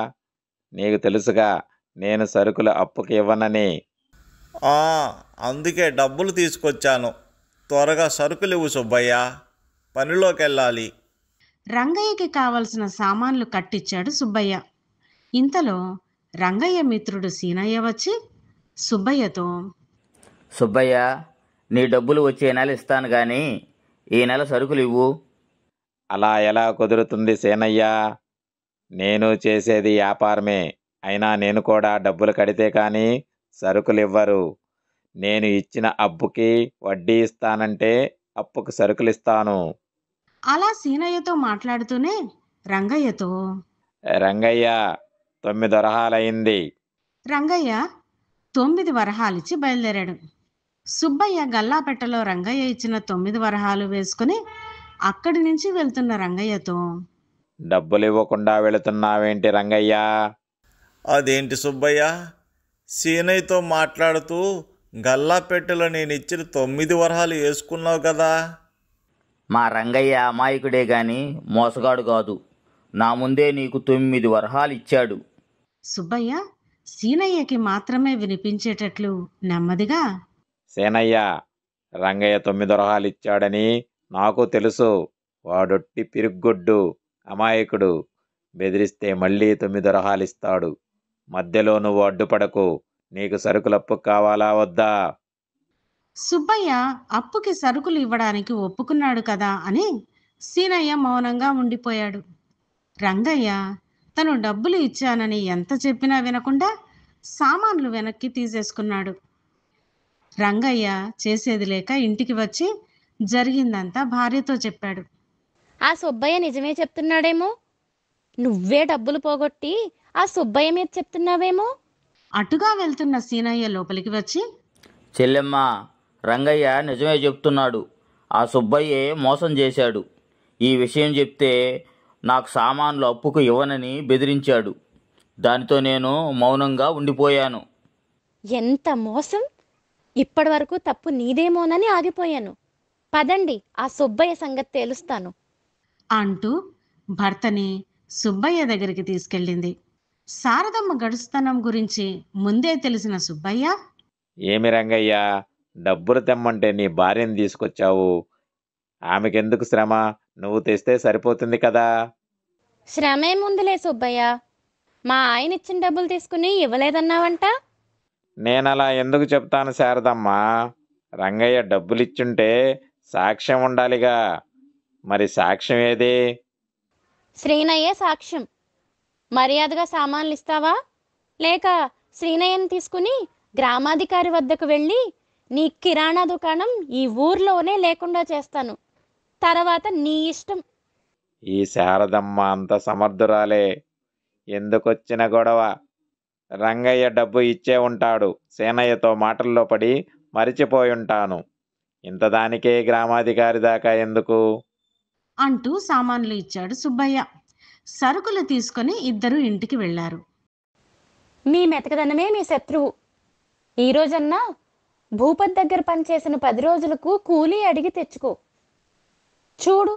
నీకు తెలుసుగా నేను సరుకులు అప్పుకి ఇవ్వనని. అందుకే డబ్బులు తీసుకొచ్చాను. త్వరగా సరుకులు ఇవ్వు సుబ్బయ్య, పనిలోకి వెళ్ళాలి. రంగయ్యకి కావలసిన సామాన్లు కట్టిచ్చాడు సుబ్బయ్య. ఇంతలో రంగయ్య మిత్రుడు సీనయ్య వచ్చి సుబ్బయ్యతో, సుబ్బయ్య, నీ డబ్బులు వచ్చే నెల ఇస్తాను గాని ఈ నెల సరుకులు ఇవ్వు. అలా ఎలా కుదురుతుంది సేనయ్య? నేను చేసేది వ్యాపారమే. అయినా నేను కూడా డబ్బులు కడితే కానీ సరుకులు ఇవ్వరు. నేను ఇచ్చిన అప్పుకి వడ్డీ ఇస్తానంటే అప్పుకు సరుకులు ఇస్తాను. అలా సీనయ్యతో మాట్లాడుతూనే రంగయ్యతో, రంగయ్య, 9 వరహాలయ్యింది. రంగయ్య 9 వరహాలిచ్చి బయలుదేరాడు. సుబ్బయ్య గల్లాపెట్టలో రంగయ్య ఇచ్చిన 9 వరహాలు వేసుకుని అక్కడి నుంచి వెళ్తున్న రంగయ్యతో, డబ్బులు ఇవ్వకుండా వెళుతున్నావేంటి రంగయ్య? అదేంటి సుబ్బయ్య, సీనయ్యతో మాట్లాడుతూ గల్లాపెట్టెలో నేను ఇచ్చిన 9 వరహాలు వేసుకున్నావు కదా. మా రంగయ్య అమాయకుడే గాని మోసగాడు కాదు. నా ముందే నీకు 9 వరహాలు ఇచ్చాడు. సుబ్బయ్య సీనయ్యకి మాత్రమే వినిపించేటట్లు నెమ్మదిగా, సేనయ్య, రంగయ్య 9 వరహాలు ఇచ్చాడని నాకు తెలుసు. వాడొట్టి పిరుగ్గొడ్డు, అమాయకుడు. బెదిరిస్తే మళ్ళీ 9 వరహాలు ఇస్తాడు. మధ్యలో నువ్వు అడ్డుపడకు. నీకు సరుకులప్పు కావాలా వద్దా? సుబ్బయ్య అప్పుకి సరుకులు ఇవ్వడానికి ఒప్పుకున్నాడు కదా అని సీనయ్య మౌనంగా ఉండిపోయాడు. రంగయ్య తను డబ్బులు ఇచ్చానని ఎంత చెప్పినా వినకుండా సామాన్లు వెనక్కి తీసేసుకున్నాడు. రంగయ్య చేసేది లేక ఇంటికి వచ్చి జరిగిందంతా భార్యతో చెప్పాడు. ఆ సుబ్బయ్య నిజమే చెప్తున్నాడేమో. నువ్వే డబ్బులు పోగొట్టి ఆ సుబ్బయ్య మీద చెప్తున్నావేమో. అటుగా వెళ్తున్న సీనయ్య లోపలికి వచ్చి, చెల్లెమ్మ, రంగయ్య నిజమే చెప్తున్నాడు. ఆ సుబ్బయ్యే మోసం చేశాడు. ఈ విషయం చెప్తే నాకు సామాన్లు అప్పుకు ఇవ్వనని బెదిరించాడు. దానితో నేను మౌనంగా ఉండిపోయాను. ఎంత మోసం! ఇప్పటి వరకు తప్పు నీదేమోనని ఆగిపోయాను. పదండి, ఆ సుబ్బయ్య సంగతి తేలుస్తాను అంటూ భర్తని సుబ్బయ్య దగ్గరికి తీసుకెళ్ళింది. శారదమ్మ గడుస్తనం గురించి ముందే తెలిసిన సుబ్బయ్య, ఏమి రంగయ్య, డబ్బులు తెమ్మంటే నీ భార్యను తీసుకొచ్చావు. ఆమెకెందుకు శ్రమ? నువ్వు తెస్తే సరిపోతుంది కదా. శ్రమేముందిలే సుబ్బయ్య. మా ఆయన ఇచ్చిన డబ్బులు తీసుకుని ఇవ్వలేదన్నావంట. నేనలా ఎందుకు చెప్తాను శారదమ్మ? రంగయ్య డబ్బులిచ్చుంటే సాక్ష్యం ఉండాలిగా. మరి సాక్ష్యం ఏది? శ్రీనయ్యే సాక్ష్యం. మర్యాదగా సామాన్లు ఇస్తావా, లేక శ్రీనయ్యని తీసుకుని గ్రామాధికారి వద్దకు వెళ్ళి నీ కిరాణా దుకాణం ఈ ఊర్లోనే లేకుండా చేస్తాను. తర్వాత నీ ఇష్టం. ఈ శారదమ్మ అంత సమర్థురాలే. ఎందుకొచ్చిన గొడవ? రంగయ్య డబ్బు ఇచ్చే ఉంటాడు. సేనయ్యతో మాటల్లో పడి మరిచిపోయి ఉంటాను. ఇంతదానికే గ్రామాధికారి దాకా ఎందుకు అంటూ సామాన్లు ఇచ్చాడు సుబ్బయ్య. సరుకులు తీసుకొని ఇద్దరు ఇంటికి వెళ్ళారు. మీ మెతకదనమే మీ శత్రువు. ఈరోజన్నా భూపతి దగ్గర పనిచేసిన 10 రోజులకు కూలీ అడిగి తెచ్చుకో. చూడు,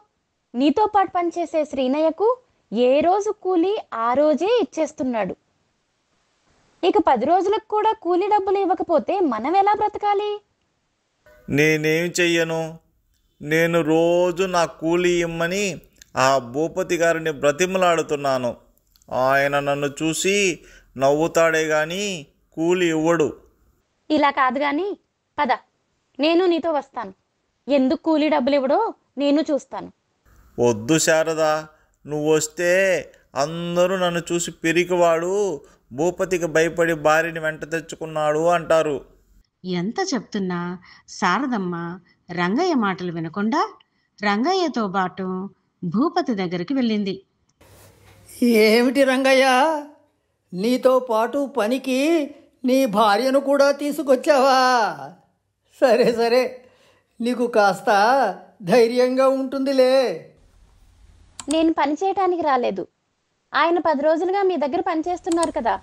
నీతో పాటు పనిచేసే శ్రీనయ్యకు ఏ రోజు కూలీ ఆ రోజే ఇచ్చేస్తున్నాడు. ఇక 10 రోజులకు కూడా కూలీ డబ్బులు ఇవ్వకపోతే మనం ఎలా బ్రతకాలి? నేనేం చెయ్యను? నేను రోజు నా కూలీ ఇమ్మని ఆ భూపతి గారిని బ్రతిమలాడుతున్నాను. ఆయన నన్ను చూసి నవ్వుతాడే గాని కూలి ఇవ్వడు. ఇలా కాదు గాని పద, నేను నీతో వస్తాను. ఎందుకు కూలీ డబ్బులు ఇవ్వడో నేను చూస్తాను. వద్దు శారదా, నువ్వు వస్తే అందరూ నన్ను చూసి పిరికివాడు, భూపతికి భయపడి భార్యని వెంట తెచ్చుకున్నాడు అంటారు. ఎంత చెప్తున్నా శారదమ్మ రంగయ్య మాటలు వినకుండా రంగయ్యతో పాటు భూపతి దగ్గరికి వెళ్ళింది. ఏమిటి రంగయ్య, నీతో పాటు పనికి నీ భార్యను కూడా తీసుకొచ్చావా? సరే సరే, నీకు కాస్త ధైర్యంగా ఉంటుందిలే. నేను పని చేయటానికి రాలేదు. ఆయన 10 రోజులుగా మీ దగ్గర పనిచేస్తున్నారు కదా,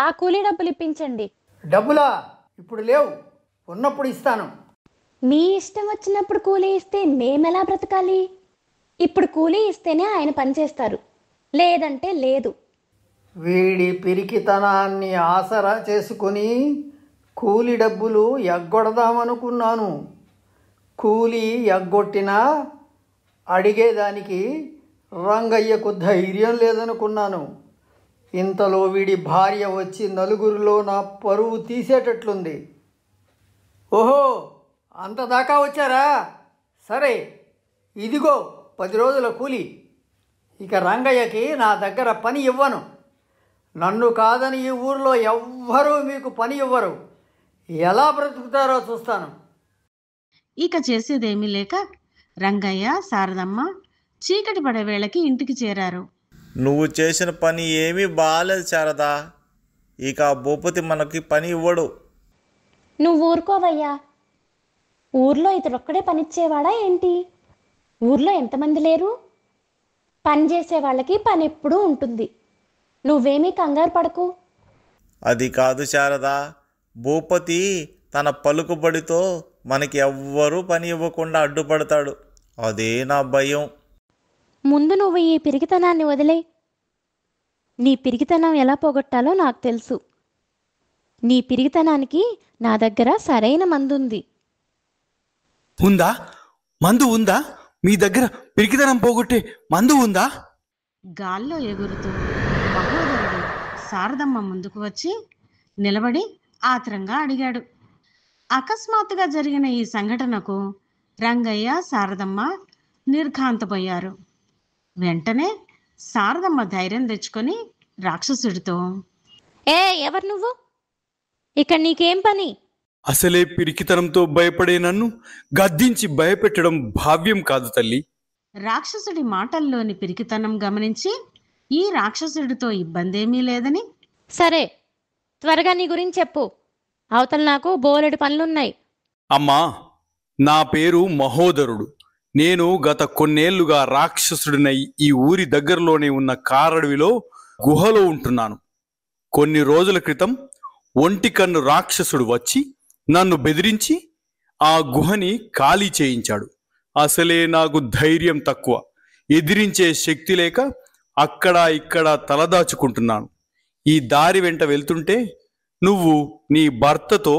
ఆ కూలీ డబ్బులు ఇప్పించండి. డబ్బులా? ఇప్పుడు లేవు, ఉన్నప్పుడు ఇస్తాను. మీ ఇష్టం వచ్చినప్పుడు కూలీ ఇస్తే మేమెలా బ్రతకాలి? ఇప్పుడు కూలీ ఇస్తేనే ఆయన పనిచేస్తారు, లేదంటే లేదు. వీడి పిరికితనాన్ని ఆసరా చేసుకుని కూలి డబ్బులు ఎగ్గొడదామనుకున్నాను. కూలి ఎగ్గొట్టినా అడిగేదానికి రంగయ్యకు ధైర్యం లేదనుకున్నాను. ఇంతలో వీడి భార్య వచ్చి నలుగురిలో నా పరువు తీసేటట్లుంది. ఓహో, అంతదాకా వచ్చారా? సరే, ఇదిగో 10 రోజుల కూలి. ఇక రంగయ్యకి నా దగ్గర పని ఇవ్వను. నన్ను కాదని ఈ ఊర్లో ఎవ్వరూ మీకు పని ఇవ్వరు. ఎలా బ్రతుకుతారో చూస్తాను. ఇక చేసేదేమీ లేక రంగయ్య శారదమ్మ చీకటి పడే వేళకి ఇంటికి చేరారు. నువ్వు చేసిన పని ఏమీ బాలేదు శారదా. ఇక ఆ భూపతి మనకి పని ఇవ్వడు. నువ్వు ఊరుకోవయ్యా. ఊర్లో ఇతరొక్కడే పనిచ్చేవాడా ఏంటి? ఊర్లో ఎంతమంది లేరు? పని చేసే వాళ్ళకి పని ఎప్పుడూ ఉంటుంది. నువ్వేమీ కంగారు పడకు. అది కాదు శారదా, భూపతి తన పలుకుబడితో మనకి ఎవ్వరూ పని ఇవ్వకుండా అడ్డుపడతాడు. అదే నా భయం. ముందు నువ్వు ఈ పిరికితనాన్ని వదిలే. నీ పిరికితనం ఎలా పోగొట్టాలో నాకు తెలుసు. నీ పిరికితనానికి నా దగ్గర సరైన మందుంది. ఉందా? మందు ఉందా? మీ దగ్గర పిరికితనం పోగొట్టే మందు ఉందా? గాల్లో ఎగురుతూ మహోదరుడు శారదమ్మ ముందుకు వచ్చి నిలబడి ఆత్రంగా అడిగాడు. అకస్మాత్తుగా జరిగిన ఈ సంఘటనకు రంగయ్య, శారదమ్మ నిర్ఘాంతపోయారు. వెంటనే శారదమ్మ ధైర్యం తెచ్చుకొని రాక్షసుడితో, ఎవరు నువ్వు? ఇక్కడ నీకేం పని? అసలే పిరికితనంతో భయపడే నన్ను గద్దించి భయపెట్టడం భావ్యం కాదు తల్లి. రాక్షసుడి మాటల్లోని పిరికితనం గమనించి ఈ రాక్షసుడితో ఇబ్బందేమీ లేదని, సరే త్వరగా నీ గురించి చెప్పు, అవతల నాకు బోలెడు పనులున్నాయి. అమ్మా, నా పేరు మహోదరుడు. నేను గత కొన్నేళ్లుగా రాక్షసుడినై ఈ ఊరి దగ్గరలోనే ఉన్న కారడవిలో గుహలో ఉంటున్నాను. కొన్ని రోజుల క్రితం ఒంటికన్ను రాక్షసుడు వచ్చి నన్ను బెదిరించి ఆ గుహని ఖాళీ చేయించాడు. అసలే నాకు ధైర్యం తక్కువ, ఎదిరించే శక్తి లేక అక్కడ ఇక్కడ తలదాచుకుంటున్నాను. ఈ దారి వెంట వెళ్తుంటే నువ్వు నీ భర్తతో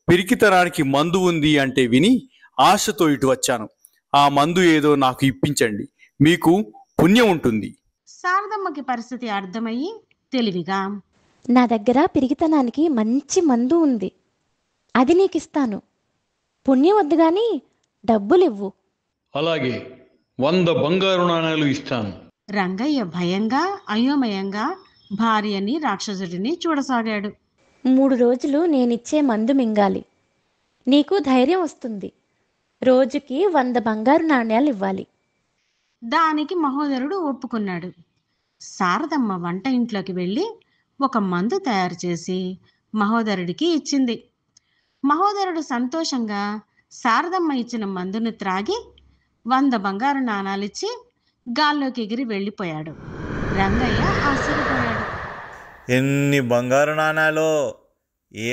పిరికితనానికి మందు ఉంది అంటే విని ఆశతో ఇటు వచ్చాను. ఆ మందు ఏదో నాకు ఇప్పించండి, మీకు పుణ్యం ఉంటుంది. శారదమ్మకి పరిస్థితి అర్థమయ్యి తెలివిగా, నా దగ్గర పిరిగితనానికి మంచి మందు ఉంది, అది నీకిస్తాను. పుణ్యం వద్దు గాని డబ్బులివ్వు. అలాగే 100 బంగారు నాణాలు ఇస్తాను. రంగయ్య భయంగా అయోమయంగా భార్యని రాక్షసుడిని చూడసాగాడు. 3 రోజులు నేనిచ్చే మందు మింగాలి, నీకు ధైర్యం వస్తుంది. రోజుకి 100 బంగారు నాణ్యాలు ఇవ్వాలి. దానికి మహోదరుడు ఒప్పుకున్నాడు. శారదమ్మ వంట ఇంట్లోకి వెళ్ళి ఒక మందు తయారు చేసి మహోదరుడికి ఇచ్చింది. మహోదరుడు సంతోషంగా శారదమ్మ ఇచ్చిన మందును త్రాగి 100 బంగారు నాణాలిచ్చి గాల్లోకి ఎగిరి వెళ్ళిపోయాడు. రంగయ్య ఆశ్చర్యపోయాడు. ఎన్ని బంగారు నాణాలో!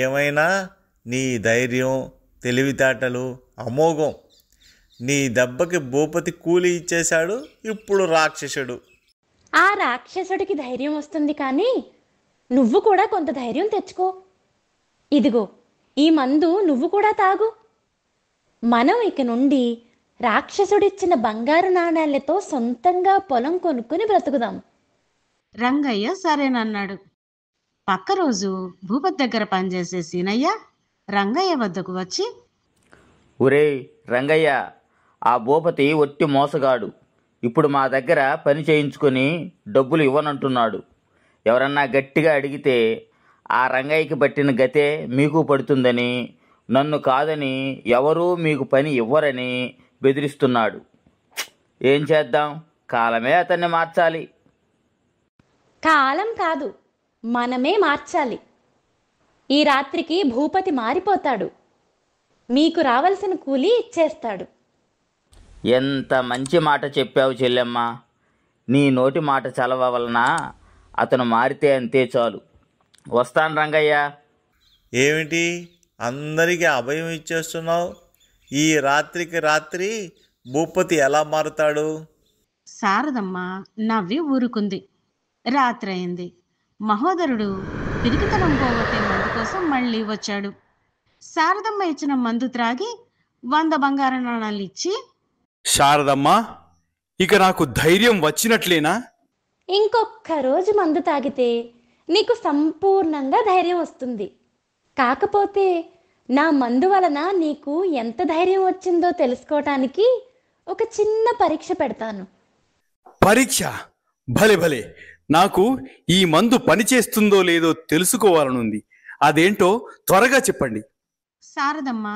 ఏమైనా నీ ధైర్యం, తెలివితేటలు అమోఘం. నీ దెబ్బకి భూపతి కూలి ఇచ్చేశాడు, ఇప్పుడు రాక్షసుడు. ఆ రాక్షసుడికి ధైర్యం వస్తుంది కానీ నువ్వు కూడా కొంత ధైర్యం తెచ్చుకో. ఇదిగో ఈ మందు నువ్వు కూడా తాగు. మనం ఇక నుండి రాక్షసుడిచ్చిన బంగారు నాణాలతో సొంతంగా పొలం కొనుక్కుని బ్రతుకుదాం. రంగయ్య సరేనన్నాడు. పక్క రోజు భూపతి దగ్గర పనిచేసే సీనయ్య రంగయ్య వద్దకు వచ్చి, ఒరేయ్ రంగయ్య, ఆ భూపతి ఒట్టి మోసగాడు. ఇప్పుడు మా దగ్గర పని చేయించుకొని డబ్బులు ఇవ్వనంటున్నాడు. ఎవరన్నా గట్టిగా అడిగితే ఆ రంగయ్యకి పట్టిన గతే మీకు పడుతుందని, నన్ను కాదని ఎవరూ మీకు పని ఇవ్వరని బెదిరిస్తున్నాడు. ఏం చేద్దాం? కాలమే అతన్ని మార్చాలి. కాలం కాదు, మనమే మార్చాలి. ఈ రాత్రికి భూపతి మారిపోతాడు, మీకు రావలసిన కూలి ఇచ్చేస్తాడు. ఎంత మంచి మాట చెప్పావు చెల్లెమ్మ. నీ నోటి మాట చలవ వలన అతను మారితే అంతే చాలు. వస్తాను రంగయ్య. ఏమిటి అందరికీ అభయం ఇచ్చేస్తున్నావు? ఈ రాత్రికి రాత్రి భూపతి ఎలా మారుతాడు? శారదమ్మ నవ్వి ఊరుకుంది. రాత్రయింది. మహోదరుడు పిరికితనం పోగొట్టే మందు కోసం మళ్ళీ వచ్చాడు. శారదమ్మ ఇచ్చిన మందు త్రాగి 100 బంగారు నాణాలు ఇచ్చి, శారదమ్మ, ఇక నాకు ధైర్యం వచ్చినట్లేనా? ఇంకొక్క రోజు మందు తాగితే నీకు సంపూర్ణంగా ధైర్యం వస్తుంది. కాకపోతే నా మందు వలన నీకు ఎంత ధైర్యం వచ్చిందో తెలుసుకోవటానికి ఒక చిన్న పరీక్ష పెడతాను. పరీక్ష? భలే భలే, నాకు ఈ మందు పనిచేస్తుందో లేదో తెలుసుకోవాలనుంది. అదేంటో త్వరగా చెప్పండి. శారదమ్మ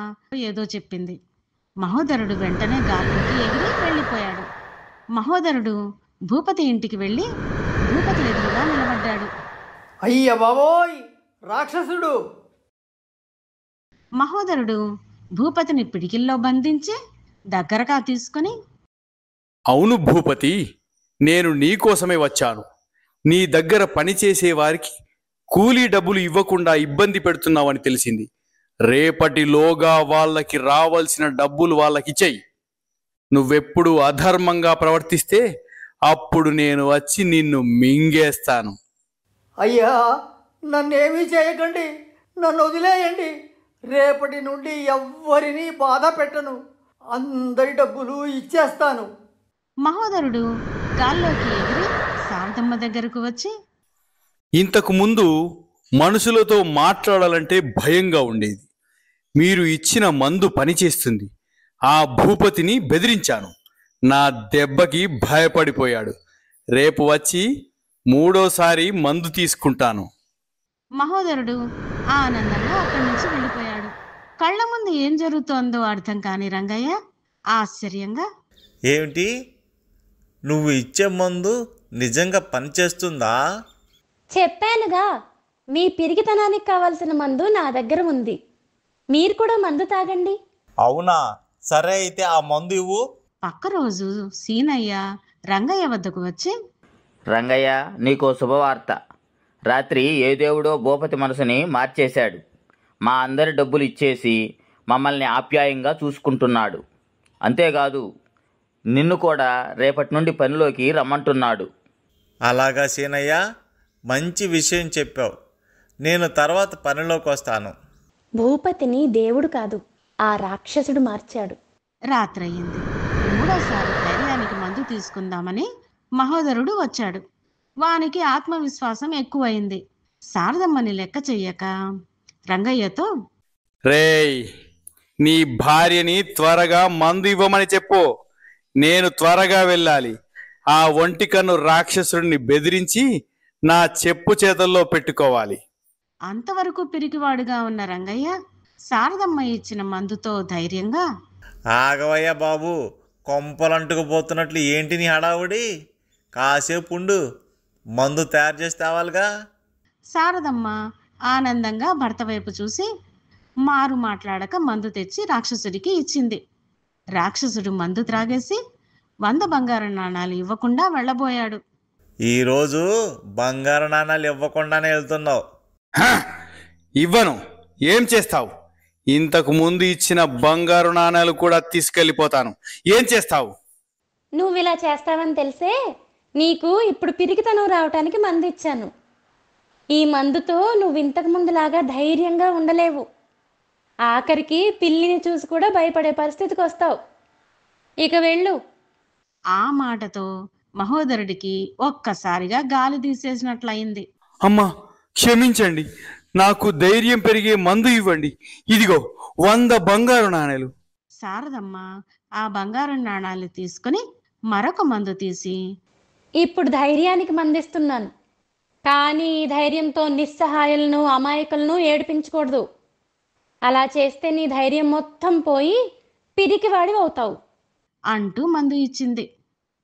ఏదో చెప్పింది. మహోదరుడు వెంటనే గాల్లోకి ఎగిరి వెళ్ళిపోయాడు. మహోదరుడు భూపతి ఇంటికి వెళ్ళి భూపతి ఎదురుగా నిలబడ్డాడు. అయ్య బాబోయ్, రాక్షసుడు! మహోదరుడు భూపతిని పిడికిల్లో బంధించి దగ్గరగా తీసుకుని, అవును భూపతి, నేను నీకోసమే వచ్చాను. నీ దగ్గర పనిచేసే వారికి కూలీ డబ్బులు ఇవ్వకుండా ఇబ్బంది పెడుతున్నావని తెలిసింది. రేపటిలోగా వాళ్ళకి రావాల్సిన డబ్బులు వాళ్ళకి చెయ్యి. నువ్వెప్పుడు అధర్మంగా ప్రవర్తిస్తే అప్పుడు నేను వచ్చి నిన్ను మింగేస్తాను. అయ్యా, నన్నేమీ చేయకండి, నన్ను వదిలేయండి. రేపటి నుండి ఎవ్వరినీ బాధ పెట్టను. అందరి డబ్బులు ఇచ్చేస్తాను. మహోదరుడు గాల్లోకి ఎగిరి శారదమ్మ దగ్గరకు వచ్చి, ఇంతకు ముందు మనుషులతో మాట్లాడాలంటే భయంగా ఉండేది. మీరు ఇచ్చిన మందు పనిచేస్తుంది. ఆ భూపతిని బెదిరించాను. నా దెబ్బకి భయపడిపోయాడు. రేపు వచ్చి మూడోసారి మందు తీసుకుంటాను. మహోదరుడు ఆనందంగా అక్కడి నుంచి వెళ్ళిపోయాడు. కళ్ళ ముందు ఏం జరుగుతోందో అర్థం కాని రంగయ్య ఆశ్చర్యంగా, ఏమిటి, నువ్వు ఇచ్చే మందు నిజంగా పనిచేస్తుందా? చెప్పానుగా, మీ పిరికితనానికి కావాల్సిన మందు నా దగ్గర ఉంది. మీరు కూడా మందు తాగండి. అవునా, సరే అయితే ఆ మందు ఇవ్వు. పక్క రోజు సీనయ్య రంగయ్య వద్దకు వచ్చి, రంగయ్య, నీకో శుభవార్త. రాత్రి ఏ దేవుడో భూపతి మనసుని మార్చేశాడు. మా అందరి డబ్బులు ఇచ్చేసి మమ్మల్ని ఆప్యాయంగా చూసుకుంటున్నాడు. అంతేకాదు, నిన్ను కూడా రేపటి నుండి పనిలోకి రమ్మంటున్నాడు. అలాగా సీనయ్య, మంచి విషయం చెప్పావు. నేను తర్వాత పనిలోకి వస్తాను. భూపతిని దేవుడు కాదు, ఆ రాక్షసుడు మార్చాడు. రాత్రయ్యింది. మూడోసారి ధైర్యానికి మందు తీసుకుందామని మహోదరుడు వచ్చాడు. వానికి ఆత్మవిశ్వాసం ఎక్కువైంది. శారదమ్మని లెక్క చెయ్యక రంగయ్యతో, రేయ్, నీ భార్యని త్వరగా మందు ఇవ్వమని చెప్పు. నేను త్వరగా వెళ్ళాలి. ఆ ఒంటికన్ను రాక్షసుడిని బెదిరించి నా చెప్పు చేతల్లో పెట్టుకోవాలి. అంతవరకు పిరికివాడుగా ఉన్న రంగయ్య శారదమ్మ ఇచ్చిన మందుతో ధైర్యంగా, ఆగవయ్యా బాబు, కొంపలంటుకుపోతున్నట్లు ఏంటి నీ హడావుడి? కాసేపు ఉండు, మందు తయారు చేసి తేవాలిగా. శారదమ్మ ఆనందంగా భర్త వైపు చూసి మారు మాట్లాడక మందు తెచ్చి రాక్షసుడికి ఇచ్చింది. రాక్షసుడు మందు త్రాగేసి 100 బంగారు నాణాలు ఇవ్వకుండా వెళ్ళబోయాడు. ఈరోజు బంగారు నాణాలు ఇవ్వకుండానే వెళ్తున్నావు. ఇవ్వను. ఏం చేస్తావు? ఇంతకు ముందు ఇచ్చిన బంగారు నాణాలు కూడా తీసుకెళ్ళిపోతాను. ఏం చేస్తావు? నువ్వు ఇలా చేస్తావని తెలిసే నీకు ఇప్పుడు పిరికితనం రావటానికి మందు ఇచ్చాను. ఈ మందుతో నువ్వు ఇంతకు ముందులాగా ధైర్యంగా ఉండలేవు. ఆఖరికి పిల్లిని చూసి కూడా భయపడే పరిస్థితికి వస్తావు. ఇక వెళ్ళు. ఆ మాటతో మహోదరుడికి ఒక్కసారిగా గాలి తీసేసినట్లయింది. అమ్మా, క్షమించండి. నాకు ధైర్యం పెరిగే మందు ఇవ్వండి. ఇదిగో 100 బంగారు నాణేలు. శారదమ్మ ఆ బంగారు నాణాలు తీసుకుని మరొక మందు తీసి, ఇప్పుడు ధైర్యానికి మందిస్తున్నాను, కానీ ఈ ధైర్యంతో నిస్సహాయులను అమాయకులను ఏడిపించకూడదు. అలా చేస్తే నీ ధైర్యం మొత్తం పోయి పిరికివాడివి అవుతావు అంటూ మందు ఇచ్చింది.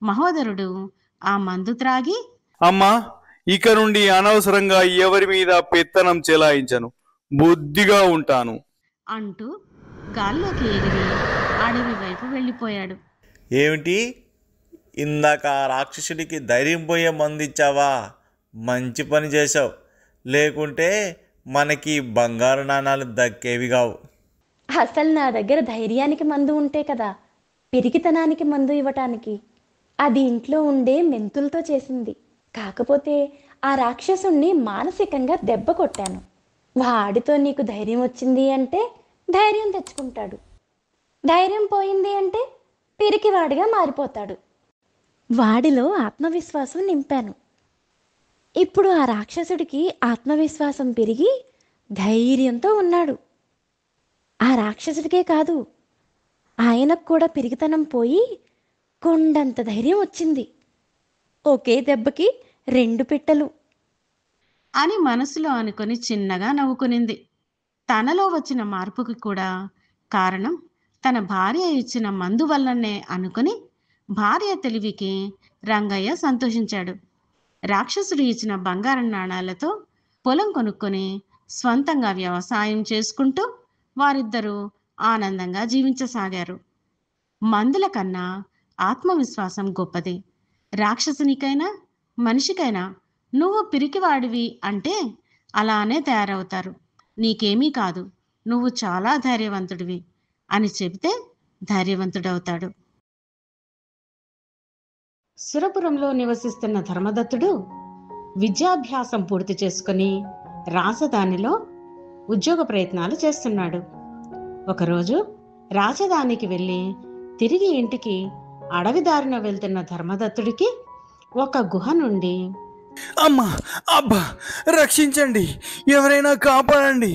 మహోదరుడు ఆ మందు త్రాగి, అమ్మా, ఇక నుండి అనవసరంగా ఎవరి మీద పెత్తనం చెలాయించను. బుద్ధిగా ఉంటాను అంటూ గాల్లోకి ఎగిరి అడవి వైపు వెళ్ళిపోయాడు. ఏమిటి, ఇందాక ఆ రాక్షసుడికి ధైర్యం పోయే మందు ఇచ్చావా? మంచి పని చేశావు. లేకుంటే మనకి బంగారు నాణాలు దక్కేవి కావు. అసలు నా దగ్గర ధైర్యానికి మందు ఉంటే కదా పిరికితనానికి మందు ఇవ్వటానికి. అది ఇంట్లో ఉండే మెంతులతో చేసింది. కాకపోతే ఆ రాక్షసుణ్ణి మానసికంగా దెబ్బ కొట్టాను. వాడితో నీకు ధైర్యం వచ్చింది అంటే ధైర్యం తెచ్చుకుంటాడు. ధైర్యం పోయింది అంటే పిరికివాడిగా మారిపోతాడు. వాడిలో ఆత్మవిశ్వాసం నింపాను. ఇప్పుడు ఆ రాక్షసుడికి ఆత్మవిశ్వాసం పెరిగి ధైర్యంతో ఉన్నాడు. ఆ రాక్షసుడికే కాదు, ఆయనకు కూడా పిరికితనం పోయి కొండంత ధైర్యం వచ్చింది. ఒకే దెబ్బకి 2 పిట్టలు అని మనసులో అనుకొని చిన్నగా నవ్వుకునింది. తనలో వచ్చిన మార్పుకి కూడా కారణం తన భార్య ఇచ్చిన మందు వల్లనే అనుకుని భార్య తెలివికి రంగయ్య సంతోషించాడు. రాక్షసుడు ఇచ్చిన బంగారు నాణాలతో పొలం కొనుక్కొని స్వంతంగా వ్యవసాయం చేసుకుంటూ వారిద్దరూ ఆనందంగా జీవించసాగారు. మందుల కన్నా ఆత్మవిశ్వాసం గొప్పది. రాక్షసునికైనా మనిషికైనా నువ్వు పిరికివాడివి అంటే అలానే తయారవుతారు. నీకేమీ కాదు, నువ్వు చాలా ధైర్యవంతుడివి అని చెబితే ధైర్యవంతుడవుతాడు. సురపురంలో నివసిస్తున్న ధర్మదత్తుడు విద్యాభ్యాసం పూర్తి చేసుకుని రాజధానిలో ఉద్యోగ ప్రయత్నాలు చేస్తున్నాడు. ఒకరోజు రాజధానికి వెళ్ళి తిరిగి ఇంటికి అడవి దారిన వెళ్తున్న ధర్మదత్తుడికి ఒక గుహ నుండి అమ్మా, అబ్బా, రక్షించండి, ఎవరైనా కాపాడండి.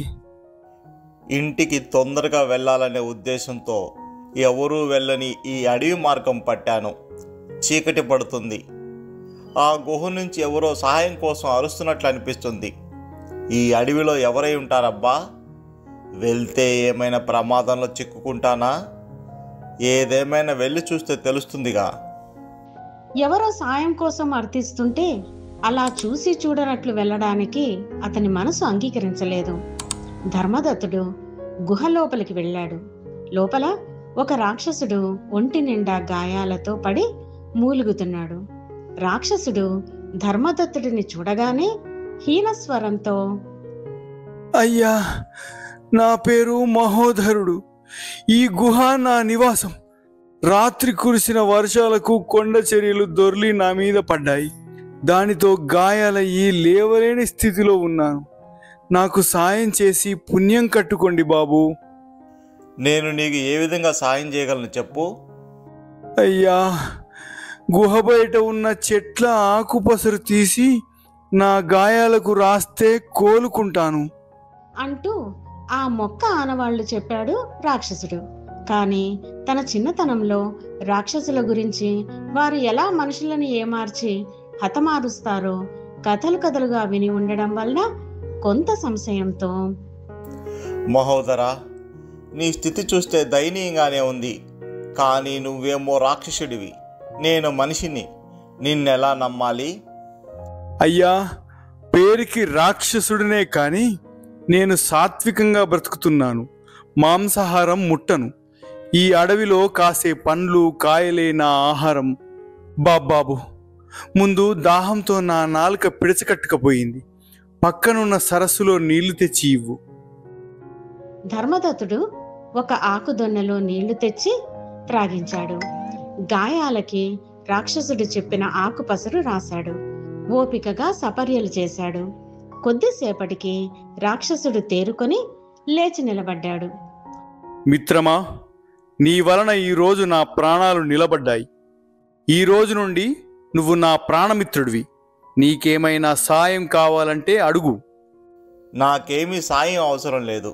ఇంటికి తొందరగా వెళ్ళాలనే ఉద్దేశంతో ఎవరూ వెళ్ళని ఈ అడవి మార్గం పట్టాను. చీకటి పడుతుంది. ఆ గుహ నుంచి ఎవరో సహాయం కోసం అరుస్తున్నట్లు అనిపిస్తుంది. ఈ అడవిలో ఎవరై ఉంటారబ్బా? వెళ్తే ఏమైనా ప్రమాదంలో చిక్కుకుంటానా? ఏదేమైనా వెళ్ళి చూస్తే తెలుస్తుందిగా. ఎవరో సాయం కోసం అర్థిస్తుంటే అలా చూసి చూడనట్లు వెళ్ళడానికి అతని మనసు అంగీకరించలేదు. ధర్మదత్తుడు గుహ లోపలికి వెళ్ళాడు. లోపల ఒక రాక్షసుడు ఒంటి నిండా గాయాలతో పడి మూలుగుతున్నాడు. రాక్షసుడు ధర్మదత్తుడిని చూడగానే హీనస్వరంతో, అయ్యా, నా పేరు మహోదరుడు. ఈ గుహ నా నివాసం. రాత్రి కురిసిన వర్షాలకు కొండ చర్యలు దొర్లి నా మీద పడ్డాయి. దానితో గాయాలయ్యి లేవలేని స్థితిలో ఉన్నాను. నాకు సాయం చేసి పుణ్యం కట్టుకోండి బాబు. నేను నీకు ఏ విధంగా సాయం చేయగలను చెప్పు. అయ్యా, గుహ బయట ఉన్న చెట్ల ఆకుపసరు తీసి నా గాయాలకు రాస్తే కోలుకుంటాను అంటూ ఆ మొక్క ఆనవాళ్లు చెప్పాడు రాక్షసుడు. కానీ తన చిన్నతనంలో రాక్షసుల గురించి, వారు ఎలా మనుషులను ఏమార్చి హతమారుస్తారో కథలుగా విని ఉండడం వల్ల కొంత సంశయంతో, మహోదరా, నీ స్థితి చూస్తే దయనీయంగానే ఉంది. కానీ నువ్వేమో రాక్షసుడివి, నేను మనిషిని. నిన్నెలా నమ్మాలి? అయ్యా, పేరుకి రాక్షసుడినే కానీ నేను సాత్వికంగా బ్రతుకుతున్నాను. మాంసాహారం ముట్టను. ఈ అడవిలో కాసే పండ్లు కాయలే నా ఆహారం. బాబాబు, ముందు దాహంతో నా నాలుక పిడచకట్టుకపోయింది. పక్కనున్న సరస్సులో నీళ్లు తెచ్చి ఇవ్వు. ధర్మదత్తుడు ఒక ఆకుదొన్నెలో నీళ్లు తెచ్చి త్రాగించాడు. గాయాలకి రాక్షసుడు చెప్పిన ఆకుపసరు రాశాడు. ఓపికగా సపర్యలు చేశాడు. కొద్దిసేపటికి రాక్షసుడు తేరుకొని లేచి నిలబడ్డాడు. మిత్రమా, నీ వలన ఈరోజు నా ప్రాణాలు నిలబడ్డాయి. ఈ రోజు నుండి నువ్వు నా ప్రాణమిత్రుడివి. నీకేమైనా సాయం కావాలంటే అడుగు. నాకేమీ సాయం అవసరం లేదు.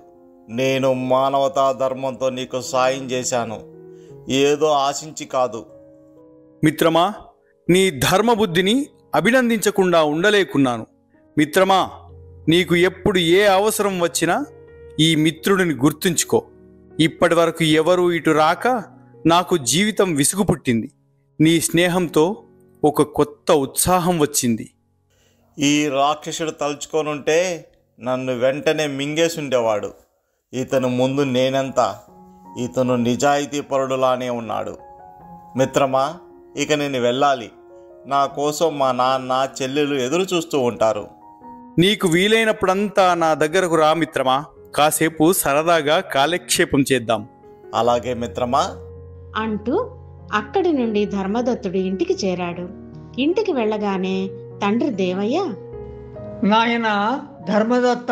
నేను మానవతా ధర్మంతో నీకు సాయం చేశాను, ఏదో ఆశించి కాదు. మిత్రమా, నీ ధర్మబుద్ధిని అభినందించకుండా ఉండలేకున్నాను. మిత్రమా, నీకు ఎప్పుడు ఏ అవసరం వచ్చినా ఈ మిత్రుడిని గుర్తుంచుకో. ఇప్పటి వరకు ఎవరూ ఇటు రాక నాకు జీవితం విసుగు పుట్టింది. నీ స్నేహంతో ఒక కొత్త ఉత్సాహం వచ్చింది. ఈ రాక్షసుడు తలుచుకోనుంటే నన్ను వెంటనే మింగేసుండేవాడు. ఇతను ముందు నేనెంత? ఇతను నిజాయితీ పరుడులానే ఉన్నాడు. మిత్రమా, ఇక నేను వెళ్ళాలి. నా కోసం మా నాన్న, చెల్లెలు ఎదురు చూస్తూ ఉంటారు. నీకు వీలైనప్పుడంతా నా దగ్గరకు రా మిత్రమా. కాసేపు సరదాగా కాలక్షేపం చేద్దాం. అలాగే మిత్రమా అంటూ అక్కడి నుండి ధర్మదత్తుడు ఇంటికి చేరాడు. ఇంటికి వెళ్ళగానే తండ్రి దేవయ్య, నాయన ధర్మదత్త,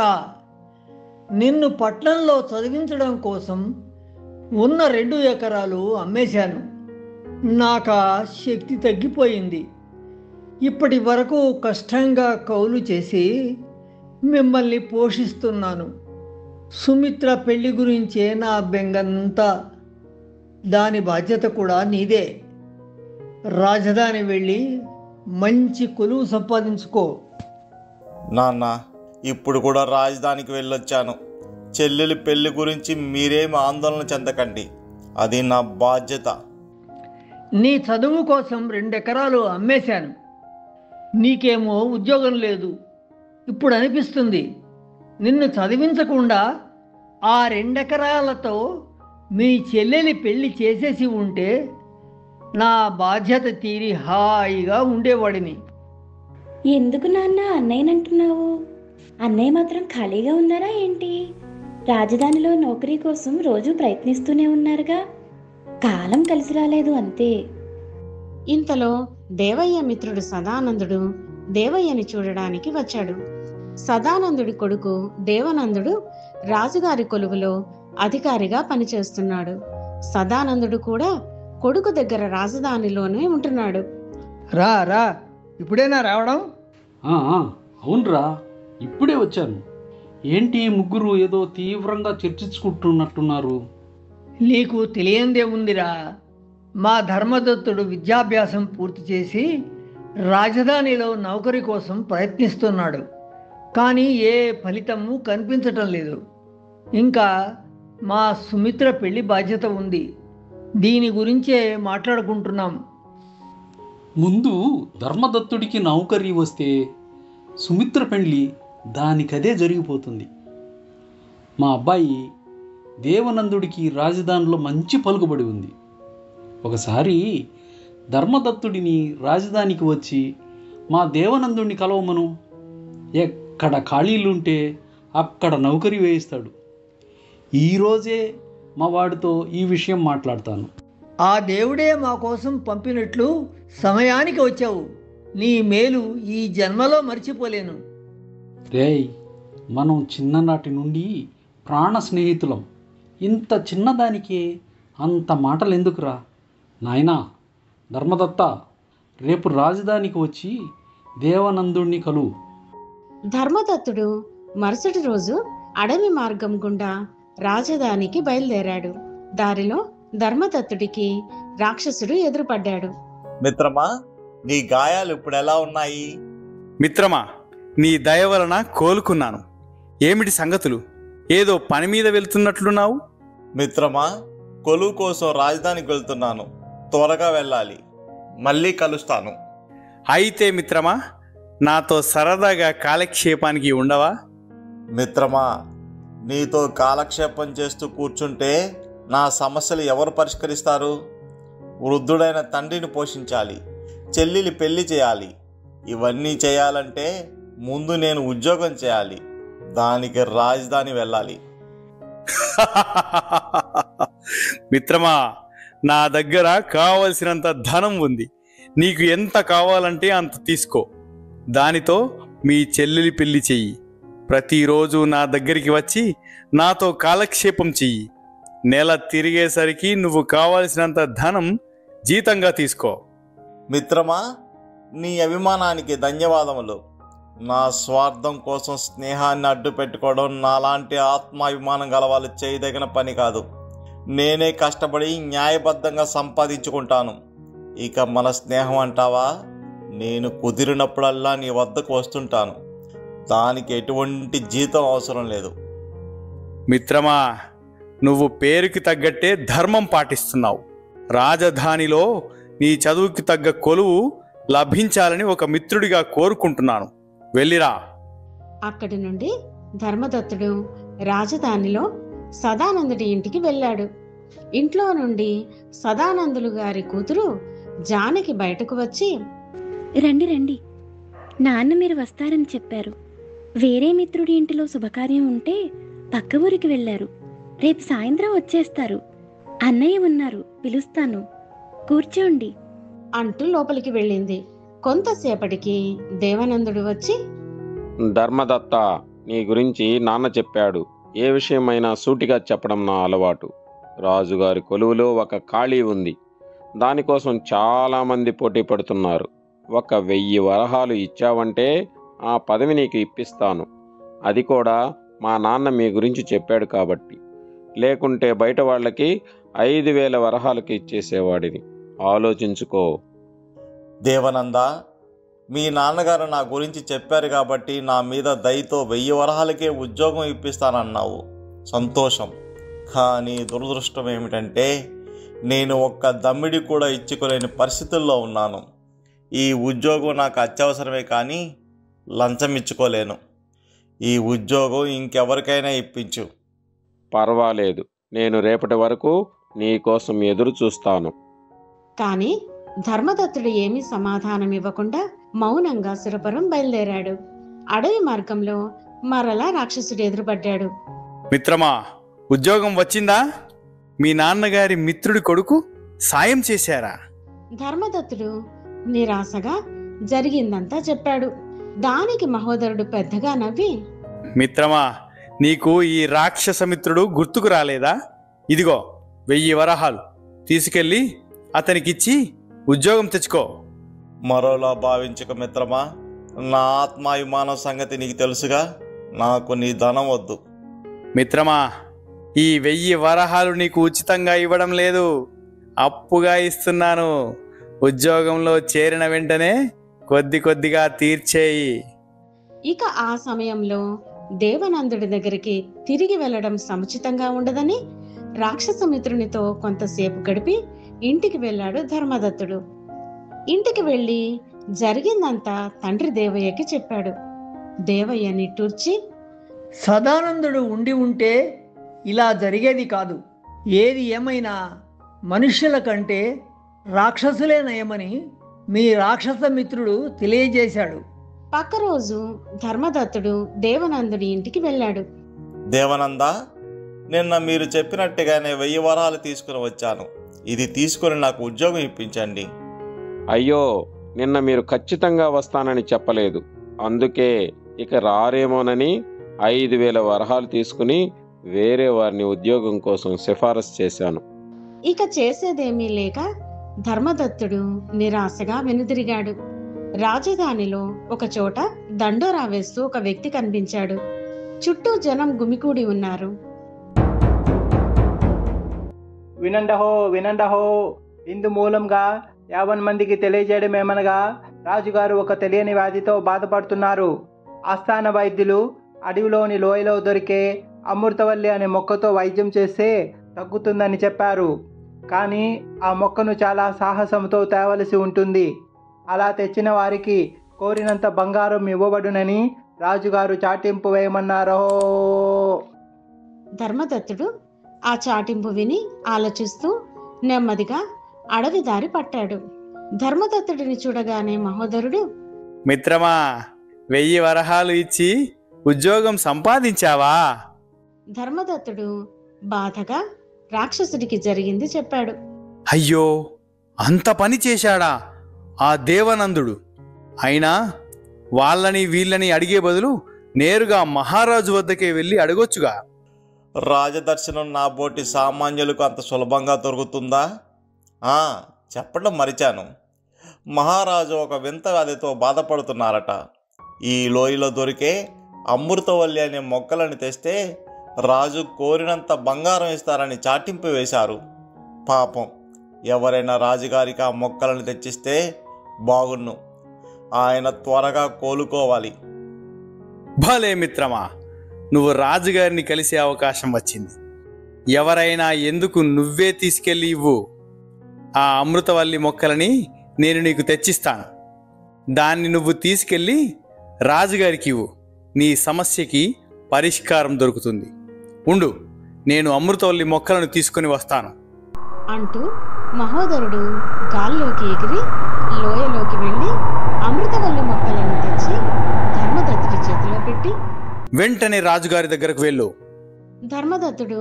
నిన్ను పట్నంలో చదివించడం కోసం ఉన్న 2 ఎకరాలు అమ్మేశాను. నాకా శక్తి తగ్గిపోయింది. ఇప్పటి వరకు కష్టంగా కౌలు చేసి మిమ్మల్ని పోషిస్తున్నాను. సుమిత్ర పెళ్లి గురించే నా బెంగంతా. దాని బాధ్యత కూడా నీదే. రాజధాని వెళ్ళి మంచి కొలువు సంపాదించుకో. నాన్న, ఇప్పుడు కూడా రాజధానికి వెళ్ళొచ్చాను. చెల్లెలి పెళ్లి గురించి మీరేమి ఆందోళన చెందకండి, అది నా బాధ్యత. నీ చదువు కోసం 2 ఎకరాలు అమ్మేశాను. నీకేమో ఉద్యోగం లేదు. ఇప్పుడు అనిపిస్తుంది, నిన్ను చదివించకుండా ఆ 2 ఎకరాలతో మీ చెల్లెలి పెళ్లి చేసేసి ఉంటే నా బాధ్యత తీరి హాయిగా ఉండేవాడిని. ఎందుకు నాన్న అన్నయ్యనంటున్నావు? అన్నయ్య మాత్రం ఖాళీగా ఉన్నారా ఏంటి? రాజధానిలో నౌకరీ కోసం రోజు ప్రయత్నిస్తూనే ఉన్నారుగా. కాలం కలిసి రాలేదు అంతే. ఇంతలో దేవయ్య మిత్రుడు సదానందుడు దేవయ్యని చూడడానికి వచ్చాడు. సదానందుడి కొడుకు దేవనందుడు రాజుగారి కొలువులో అధికారిగా పనిచేస్తున్నాడు. సదానందుడు కూడా కొడుకు దగ్గర రాజధానిలోనే ఉంటున్నాడు. రా రా, ఇప్పుడేనా రావడం? అవునరా, ఇప్పుడే వచ్చాను. ఏంటి ముగ్గురు ఏదో తీవ్రంగా చర్చించుకుంటున్నట్టున్నారు? నీకు తెలియందేముందిరా, మా ధర్మదత్తుడు విద్యాభ్యాసం పూర్తి చేసి రాజధానిలో నౌకరీ కోసం ప్రయత్నిస్తున్నాడు. కానీ ఏ ఫలితము కనిపించటం లేదు. ఇంకా మా సుమిత్ర పెళ్లి బాధ్యత ఉంది. దీని గురించే మాట్లాడుకుంటున్నాం. ముందు ధర్మదత్తుడికి నౌకరీ వస్తే సుమిత్ర పెళ్లి దానికదే జరిగిపోతుంది. మా అబ్బాయి దేవనందుడికి రాజధానిలో మంచి పలుకుబడి ఉంది. ఒకసారి ధర్మదత్తుడిని రాజధానికి వచ్చి మా దేవనందుడిని కలవమను. ఎక్కడ ఖాళీలుంటే అక్కడ నౌకరీ వేయిస్తాడు. ఈరోజే మా వాడితో ఈ విషయం మాట్లాడతాను. ఆ దేవుడే మా కోసం పంపినట్లు సమయానికి వచ్చావు. నీ మేలు ఈ జన్మలో మర్చిపోలేను. రేయ్, మనం చిన్ననాటి నుండి ప్రాణ స్నేహితులం. ఇంత చిన్నదానికే అంత మాటలు ఎందుకురా? నాయనా ధర్మదత్త, రేపు రాజధానికి వచ్చి దేవనందుణ్ణి కలువు. ధర్మదత్తుడు మరుసటి రోజు అడవి మార్గం గుండా రాజధానికి బయలుదేరాడు. దారిలో ధర్మదత్తుడికి రాక్షసుడు ఎదురుపడ్డాడు. మిత్రమా, నీ గాయాలు ఇప్పుడు ఎలా ఉన్నాయి? మిత్రమా, నీ దయ వలన కోలుకున్నాను. ఏమిటి సంగతులు? ఏదో పని మీద వెళ్తున్నట్లున్నావు. మిత్రమా, కొలువు కోసం రాజధానికి వెళ్తున్నాను. త్వరగా వెళ్ళాలి. మళ్ళీ కలుస్తాను. అయితే మిత్రమా, నాతో సరదాగా కాలక్షేపానికి ఉండవా? మిత్రమా, నీతో కాలక్షేపం చేస్తూ కూర్చుంటే నా సమస్యలు ఎవరు పరిష్కరిస్తారు? వృద్ధుడైన తండ్రిని పోషించాలి, చెల్లిని పెళ్లి చేయాలి. ఇవన్నీ చేయాలంటే ముందు నేను ఉద్యోగం చేయాలి. దానికి రాజధాని వెళ్ళాలి. మిత్రమా, నా దగ్గర కావలసినంత ధనం ఉంది. నీకు ఎంత కావాలంటే అంత తీసుకో. దానితో మీ చెల్లెలి పెళ్లి చెయ్యి. ప్రతిరోజు నా దగ్గరికి వచ్చి నాతో కాలక్షేపం చెయ్యి. నెల తిరిగేసరికి నువ్వు కావలసినంత ధనం జీతంగా తీసుకో. మిత్రమా, నీ అభిమానానికి ధన్యవాదములు. నా స్వార్థం కోసం స్నేహాన్ని అడ్డు పెట్టుకోవడం నాలాంటి ఆత్మాభిమానం గల వాళ్ళు చేయదగిన పని కాదు. నేనే కష్టపడి న్యాయబద్ధంగా సంపాదించుకుంటాను. ఇక మన స్నేహం అంటావా? నేను కుదిరినప్పుడల్లా నీ వద్దకు వస్తుంటాను. దానికి ఎటువంటి జీతం అవసరం లేదు. మిత్రమా, నువ్వు పేరుకి తగ్గట్టే ధర్మం పాటిస్తున్నావు. రాజధానిలో నీ చదువుకి తగ్గ కొలువు లభించాలని ఒక మిత్రుడిగా కోరుకుంటున్నాను. వెళ్ళిరా. అక్కడి నుండి ధర్మదత్తుడు రాజధానిలో సదానందుడి ఇంటికి వెళ్ళాడు. ఇంట్లో నుండి సదానందులు గారి కూతురు జానకి బయటకు వచ్చి, రండి రండి, నాన్న మీరు వస్తారని చెప్పారు. వేరే మిత్రుడి ఇంటిలో శుభకార్యం ఉంటే పక్క ఊరికి వెళ్ళారు. రేపు సాయంత్రం వచ్చేస్తారు. అన్నయ్య ఉన్నారు, పిలుస్తాను, కూర్చోండి అంటూ లోపలికి వెళ్ళింది. కొంతసేపటికి దేవనందుడు వచ్చి, ధర్మదత్త, నీ గురించి నాన్న చెప్పాడు. ఏ విషయమైనా సూటిగా చెప్పడం నా అలవాటు. రాజుగారి కొలువులో ఒక ఖాళీ ఉంది. దానికోసం చాలామంది పోటీ పడుతున్నారు. 1000 వరహాలు ఇచ్చావంటే ఆ పదవి నీకు ఇప్పిస్తాను. అది కూడా మా నాన్న మీ గురించి చెప్పాడు కాబట్టి. లేకుంటే బయట వాళ్ళకి 5000 వరహాలకి ఇచ్చేసేవాడిని. ఆలోచించుకో. దేవనంద, మీ నాన్నగారు నా గురించి చెప్పారు కాబట్టి నా మీద దయతో 1000 వరహాలకే ఉద్యోగం ఇప్పిస్తానన్నావు. సంతోషం. కానీ దురదృష్టం ఏమిటంటే నేను ఒక్క దమ్మిడి కూడా ఇచ్చుకోలేని పరిస్థితుల్లో ఉన్నాను. ఈ ఉద్యోగం నాకు అత్యవసరమే కానీ లంచం ఇచ్చుకోలేను. ఈ ఉద్యోగం ఇంకెవరికైనా ఇప్పించు. పర్వాలేదు, నేను రేపటి వరకు నీ కోసం ఎదురు చూస్తాను. కాని ధర్మదత్తుడు ఏమీ సమాధానం ఇవ్వకుండా మౌనంగా సురపురం బయలుదేరాడు. అడవి మార్గంలో మరలా రాక్షసుడు ఎదురుపడ్డాడు. మిత్రమా, ఉద్యోగం వచ్చిందా? మీ నాన్నగారి మిత్రుడి కొడుకు సాయం చేశారా? ధర్మదత్తుడు నిరాశగా జరిగిందంతా చెప్పాడు. దానికి మహోదరుడు పెద్దగా నవ్వి, మిత్రమా, నీకు ఈ రాక్షస మిత్రుడు గుర్తుకు రాలేదా? ఇదిగో 1000 వరహాలు తీసుకెళ్ళి అతనికిచ్చి ఉద్యోగం తెచ్చుకో. మరోలా భావించక మిత్రమా, నా ఆత్మాభిమానం సంగతి నీకు తెలుసుగా. నాకు నీ ధనం వద్దు. మిత్రమా, ఈ 1000 వరహాలు నీకు ఉచితంగా ఇవ్వడం లేదు, అప్పుగా ఇస్తున్నాను. ఉద్యోగంలో చేరిన వెంటనే కొద్ది కొద్దిగా తీర్చేయి. ఇక ఆ సమయంలో దేవనందుడి దగ్గరికి తిరిగి వెళ్ళడం సముచితంగా ఉండదని రాక్షసమిత్రునితో కొంతసేపు గడిపి ఇంటికి వెళ్ళాడు ధర్మదత్తుడు. ఇంటికి వెళ్ళి జరిగిందంతా తండ్రి దేవయ్యకి చెప్పాడు. దేవయ్య నిట్టూర్చి, సదానందుడు ఉండి ఉంటే ఇలా జరిగేది కాదు. ఏది ఏమైనా మనుష్యుల కంటే రాక్షసులే నయమని మీ రాక్షస మిత్రుడు తెలియజేశాడు. పక్క రోజు ధర్మదత్తుడు దేవనందుడి ఇంటికి వెళ్ళాడు. దేవనంద, నిన్న మీరు చెప్పినట్టుగానే 1000 వరహాలు తీసుకుని వచ్చాను. ఇది తీసుకొని నాకు ఉద్యోగం ఇప్పించండి. అయ్యో, నిన్న మీరు ఖచ్చితంగా వస్తానని చెప్పలేదు. అందుకే ఇక రారేమోనని 5000 వరహాలు తీసుకుని వేరే వారిని ఉద్యోగం కోసం సిఫారసు చేశాను. ఇక చేసేదేమీ లేక ధర్మదత్తుడు నిరాశగా వెనుదిరిగాడు. రాజధానిలో ఒక చోట దండోరా వేస్తూ ఒక వ్యక్తి కనిపించాడు. చుట్టూ జనం గుమికూడి ఉన్నారు. వినండహో వినండహో, ఇందు మూలంగా 50 మందికి తెలియజేయడం ఏమనగా, రాజుగారు ఒక తెలియని వ్యాధితో బాధపడుతున్నారు. ఆస్థాన వైద్యులు అడవిలోని లోయలో దొరికే అమృతవల్లి అనే మొక్కతో వైద్యం చేస్తే తగ్గుతుందని చెప్పారు. కానీ ఆ మొక్కను చాలా సాహసంతో తేవలసి ఉంటుంది. అలా తెచ్చిన వారికి కోరినంత బంగారం ఇవ్వబడునని రాజుగారు చాటింపు వేయమన్నారో. ధర్మదత్తుడు ఆ చాటింపు విని ఆలోచిస్తూ నెమ్మదిగా అడవి దారి పట్టాడు. ధర్మదత్తుడిని చూడగానే మహోదరుడు, మిత్రమా, 1000 వరహాలు ఇచ్చి ఉద్యోగం సంపాదించావా? ధర్మదత్తుడు బాధగా రాక్షసుడికి జరిగింది చెప్పాడు. అయ్యో, అంత పని చేశాడా ఆ దేవనందుడు? అయినా వాళ్ళని వీళ్ళని అడిగే బదులు నేరుగా మహారాజు వద్దకే వెళ్ళి అడగొచ్చుగా. రాజదర్శనం నా బోటి సామాన్యులకు అంత సులభంగా దొరుకుతుందా? చెప్పడం మరిచాను. మహారాజు ఒక వింత వ్యాధితో బాధపడుతున్నారట. ఈ లోయలో దొరికే అమృతవల్లి అనే మొక్కలను తెస్తే రాజు కోరినంత బంగారం ఇస్తారని చాటింపు వేశారు. పాపం, ఎవరైనా రాజుగారికి ఆ మొక్కలను తెచ్చిస్తే బాగున్ను. ఆయన త్వరగా కోలుకోవాలి. భలే మిత్రమా, నువ్వు రాజుగారిని కలిసే అవకాశం వచ్చింది. ఎవరైనా ఎందుకు నువ్వే తీసుకెళ్ళి ఇవ్వు. ఆ అమృతవల్లి మొక్కలని నేను నీకు తెచ్చిస్తాను. దాన్ని నువ్వు తీసుకెళ్ళి రాజుగారికి ఇవ్వు. నీ సమస్యకి పరిష్కారం దొరుకుతుంది. ఉండు, నేను అమృతవల్లి మొక్కలను తీసుకుని వస్తాను అంటూ మహోదరుడు గాల్లోకి ఎగిరి లోయలోకి వెళ్ళి అమృతవల్లి మొక్కలను తెచ్చి ధర్మదత్తుడి చేతిలో పెట్టి, వెంటనే రాజుగారి దగ్గరకు వెళ్ళు. ధర్మదత్తుడు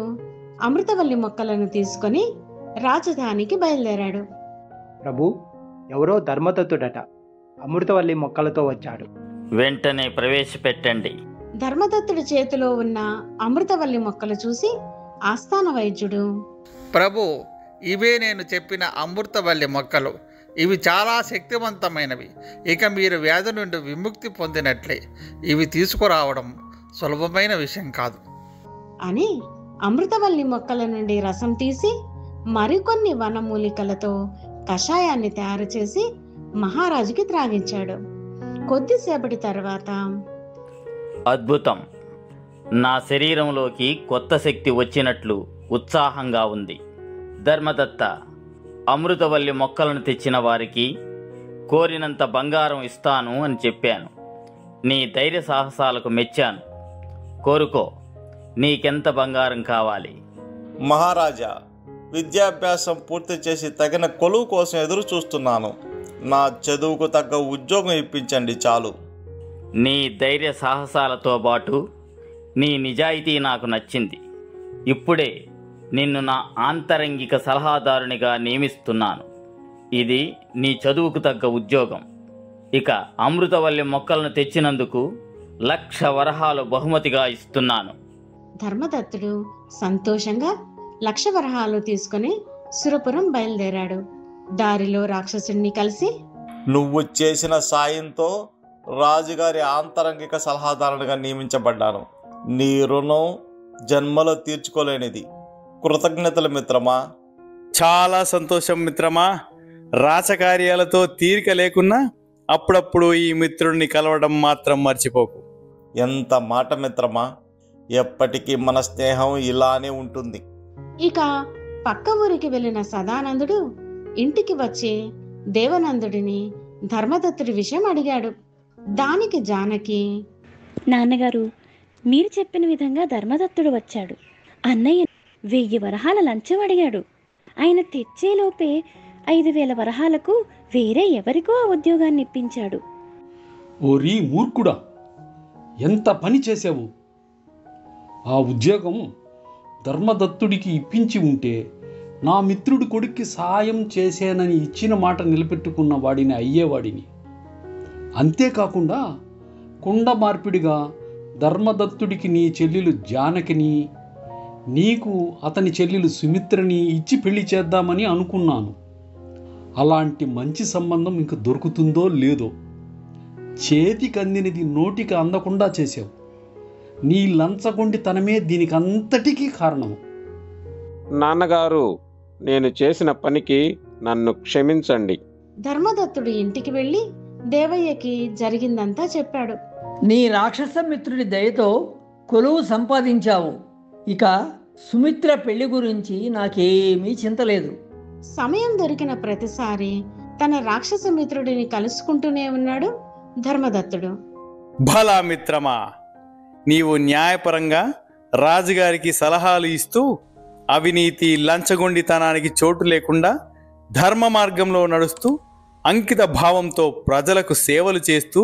అమృతవల్లి మొక్కలను తీసుకొని రాజధానికి బయలుదేరాడు. ప్రభు, ఎవరో ధర్మదత్తుడట, అమృతవల్లి మొక్కలతో వచ్చాడు. వెంటనే ప్రవేశపెట్టండి. ధర్మదత్తుడి చేతిలో ఉన్న అమృతవల్లి మొక్కలు చూసి ఆస్థాన వైద్యుడు, ప్రభు, ఇవే నేను చెప్పిన అమృతవల్లి మొక్కలు. ఇవి చాలా శక్తివంతమైనవి. ఇక మీరు వ్యాధి నుండి విముక్తి పొందినట్లే. ఇవి తీసుకురావడం సులభమైన విషయం కాదు అని అమృతవల్లి మొక్కల నుండి రసం తీసి మరికొన్ని వనమూలికలతో కషాయాన్ని తయారు చేసి మహారాజుకి త్రాగించాడు. కొద్దిసేపటి తర్వాత, అద్భుతం, నా శరీరంలోకి కొత్త శక్తి వచ్చినట్లు ఉత్సాహంగా ఉంది. ధర్మదత్త, అమృతవల్లి మొక్కలను తెచ్చిన వారికి కోరినంత బంగారం ఇస్తాను అని చెప్పాను. నీ ధైర్య సాహసాలకు మెచ్చాను. కోరుకో, నీకెంత బంగారం కావాలి? మహారాజా, విద్యాభ్యాసం పూర్తి చేసి తగిన కొలువు కోసం ఎదురు చూస్తున్నాను. నా చదువుకు తగ్గ ఉద్యోగం ఇప్పించండి చాలు. నీ ధైర్య సాహసాలతో పాటు నీ నిజాయితీ నాకు నచ్చింది. ఇప్పుడే నిన్ను నా ఆంతరంగిక సలహాదారునిగా నియమిస్తున్నాను. ఇది నీ చదువుకు తగ్గ ఉద్యోగం. ఇక అమృతవల్లి మొక్కలను తెచ్చినందుకు 1,00,000 వరహాలు బహుమతిగా ఇస్తున్నాను. ధర్మదత్తుడు సంతోషంగా 1,00,000 వరహాలు తీసుకుని సురపురం బయలుదేరాడు. దారిలో రాక్షసుడిని కలిసి, నువ్వు చేసిన సాయంతో రాజుగారి ఆంతరంగిక సలహాదారునిగా నియమించబడ్డాను. నీ రుణం జన్మలో తీర్చుకోలేనిది. కృతజ్ఞతలు మిత్రమా. చాలా సంతోషం మిత్రమా. రాచకార్యాలతో తీరిక లేకున్నా అప్పుడప్పుడు ఈ మిత్రుడిని కలవడం మాత్రం మర్చిపోకు. ఎంత మాట మిత్రమా. ఎప్పటికీ మన స్నేహం ఇలానే ఉంటుంది. ఇక పక్క ఊరికి వెళ్ళిన సదానందుడు ఇంటికి వచ్చి దేవనందుడిని ధర్మదత్తుడి విషయం అడిగాడు. దానికి జానకి, నాన్నగారు, మీరు చెప్పిన విధంగా ధర్మదత్తుడు వచ్చాడు. అన్నయ్య 1000 వరహాల లంచం అడిగాడు. ఆయన తెచ్చేలోపే 5000 వరహాలకు వేరే ఎవరికో ఆ ఉద్యోగాన్ని ఇప్పించాడు. ఓరీ మూర్ఖుడా, ఎంత పని చేసావు! ఆ ఉద్యోగం ధర్మదత్తుడికి ఇప్పించి ఉంటే నా మిత్రుడి కొడుక్కి సాయం చేశానని ఇచ్చిన మాట నిలబెట్టుకున్న వాడిని అయ్యేవాడిని. అంతేకాకుండా కుండ మార్పిడిగా ధర్మదత్తుడికి నీ చెల్లెలు జానకిని, నీకు అతని చెల్లెలు సుమిత్రని ఇచ్చి పెళ్లి చేద్దామని అనుకున్నాను. అలాంటి మంచి సంబంధం ఇంక దొరుకుతుందో లేదో. చేతికి అందినది నోటికి అందకుండా చేశావు. నీ లంచగొండితనమే దీనికి అంతటికీ కారణం. నాన్నగారు, నేను చేసిన పనికి నన్ను క్షమించండి. ధర్మదత్తుడు ఇంటికి వెళ్ళి దేవయ్యకి జరిగిందంతా చెప్పాడు. నీ రాక్షస మిత్రుడి దయతో కొలువు సంపాదించావు. ఇక సుమిత్ర పెళ్లి గురించి నాకేమీ చింతలేదు. సమయం దొరికిన ప్రతిసారి తన రాక్షస మిత్రుడిని కలుసుకుంటూనే ఉన్నాడు ధర్మదత్తుడు. భలా మిత్రమా, నీవు న్యాయపరంగా రాజుగారికి సలహాలు ఇస్తూ అవినీతి లంచగొండితనానికి చోటు లేకుండా ధర్మ మార్గంలో నడుస్తూ అంకిత భావంతో ప్రజలకు సేవలు చేస్తూ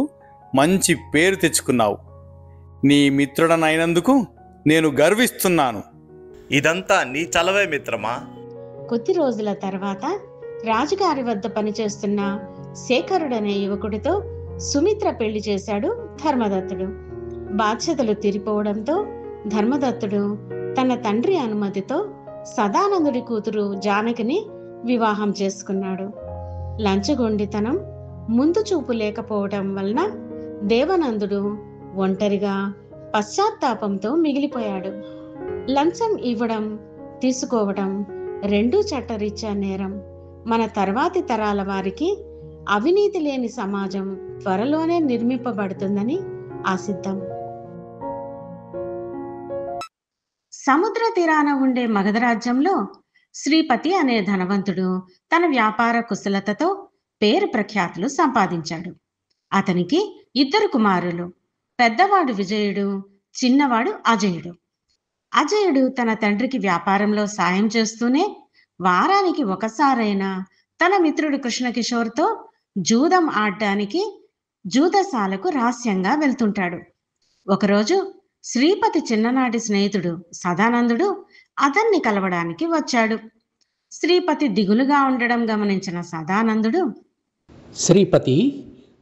మంచి పేరు తెచ్చుకున్నావు. నీ మిత్రుడనైనందుకు నేను గర్విస్తున్నాను. ఇదంతా నీ చలవే మిత్రమా. కొద్ది రోజుల తర్వాత రాజుగారి వద్ద పనిచేస్తున్న శేఖరుడనే యువకుడితో సుమిత్ర పెళ్లి చేశాడు ధర్మదత్తుడు. బాధ్యతలు తీరిపోవడంతో ధర్మదత్తుడు తన తండ్రి అనుమతితో సదానందుడి కూతురు జానకిని వివాహం చేసుకున్నాడు. లంచగొండితనం, ముందు చూపు లేకపోవడం వలన దేవనందుడు ఒంటరిగా పశ్చాత్తాపంతో మిగిలిపోయాడు. లంచం ఇవ్వడం, తీసుకోవడం రెండూ చట్టరీత్యా నేరం. మన తర్వాతి తరాల వారికి అవినీతి లేని సమాజం త్వరలోనే నిర్మింపబడుతుందని ఆశిద్దాం. సముద్ర తీరాన ఉండే మగధ రాజ్యంలో శ్రీపతి అనే ధనవంతుడు తన వ్యాపార కుశలతతో పేరు ప్రఖ్యాతులు సంపాదించాడు. అతనికి 2 కుమారులు. పెద్దవాడు విజయుడు, చిన్నవాడు అజయుడు. అజయుడు తన తండ్రికి వ్యాపారంలో సాయం చేస్తూనే వారానికి ఒకసారైనా తన మిత్రుడు కృష్ణకిషోర్తో జూదం ఆడడానికి జూదశాలకు రహస్యంగా వెళ్తుంటాడు. ఒకరోజు శ్రీపతి చిన్ననాటి స్నేహితుడు సదానందుడు అతన్ని కలవడానికి వచ్చాడు. శ్రీపతి దిగులుగా ఉండడం గమనించిన సదానందుడు, శ్రీపతి,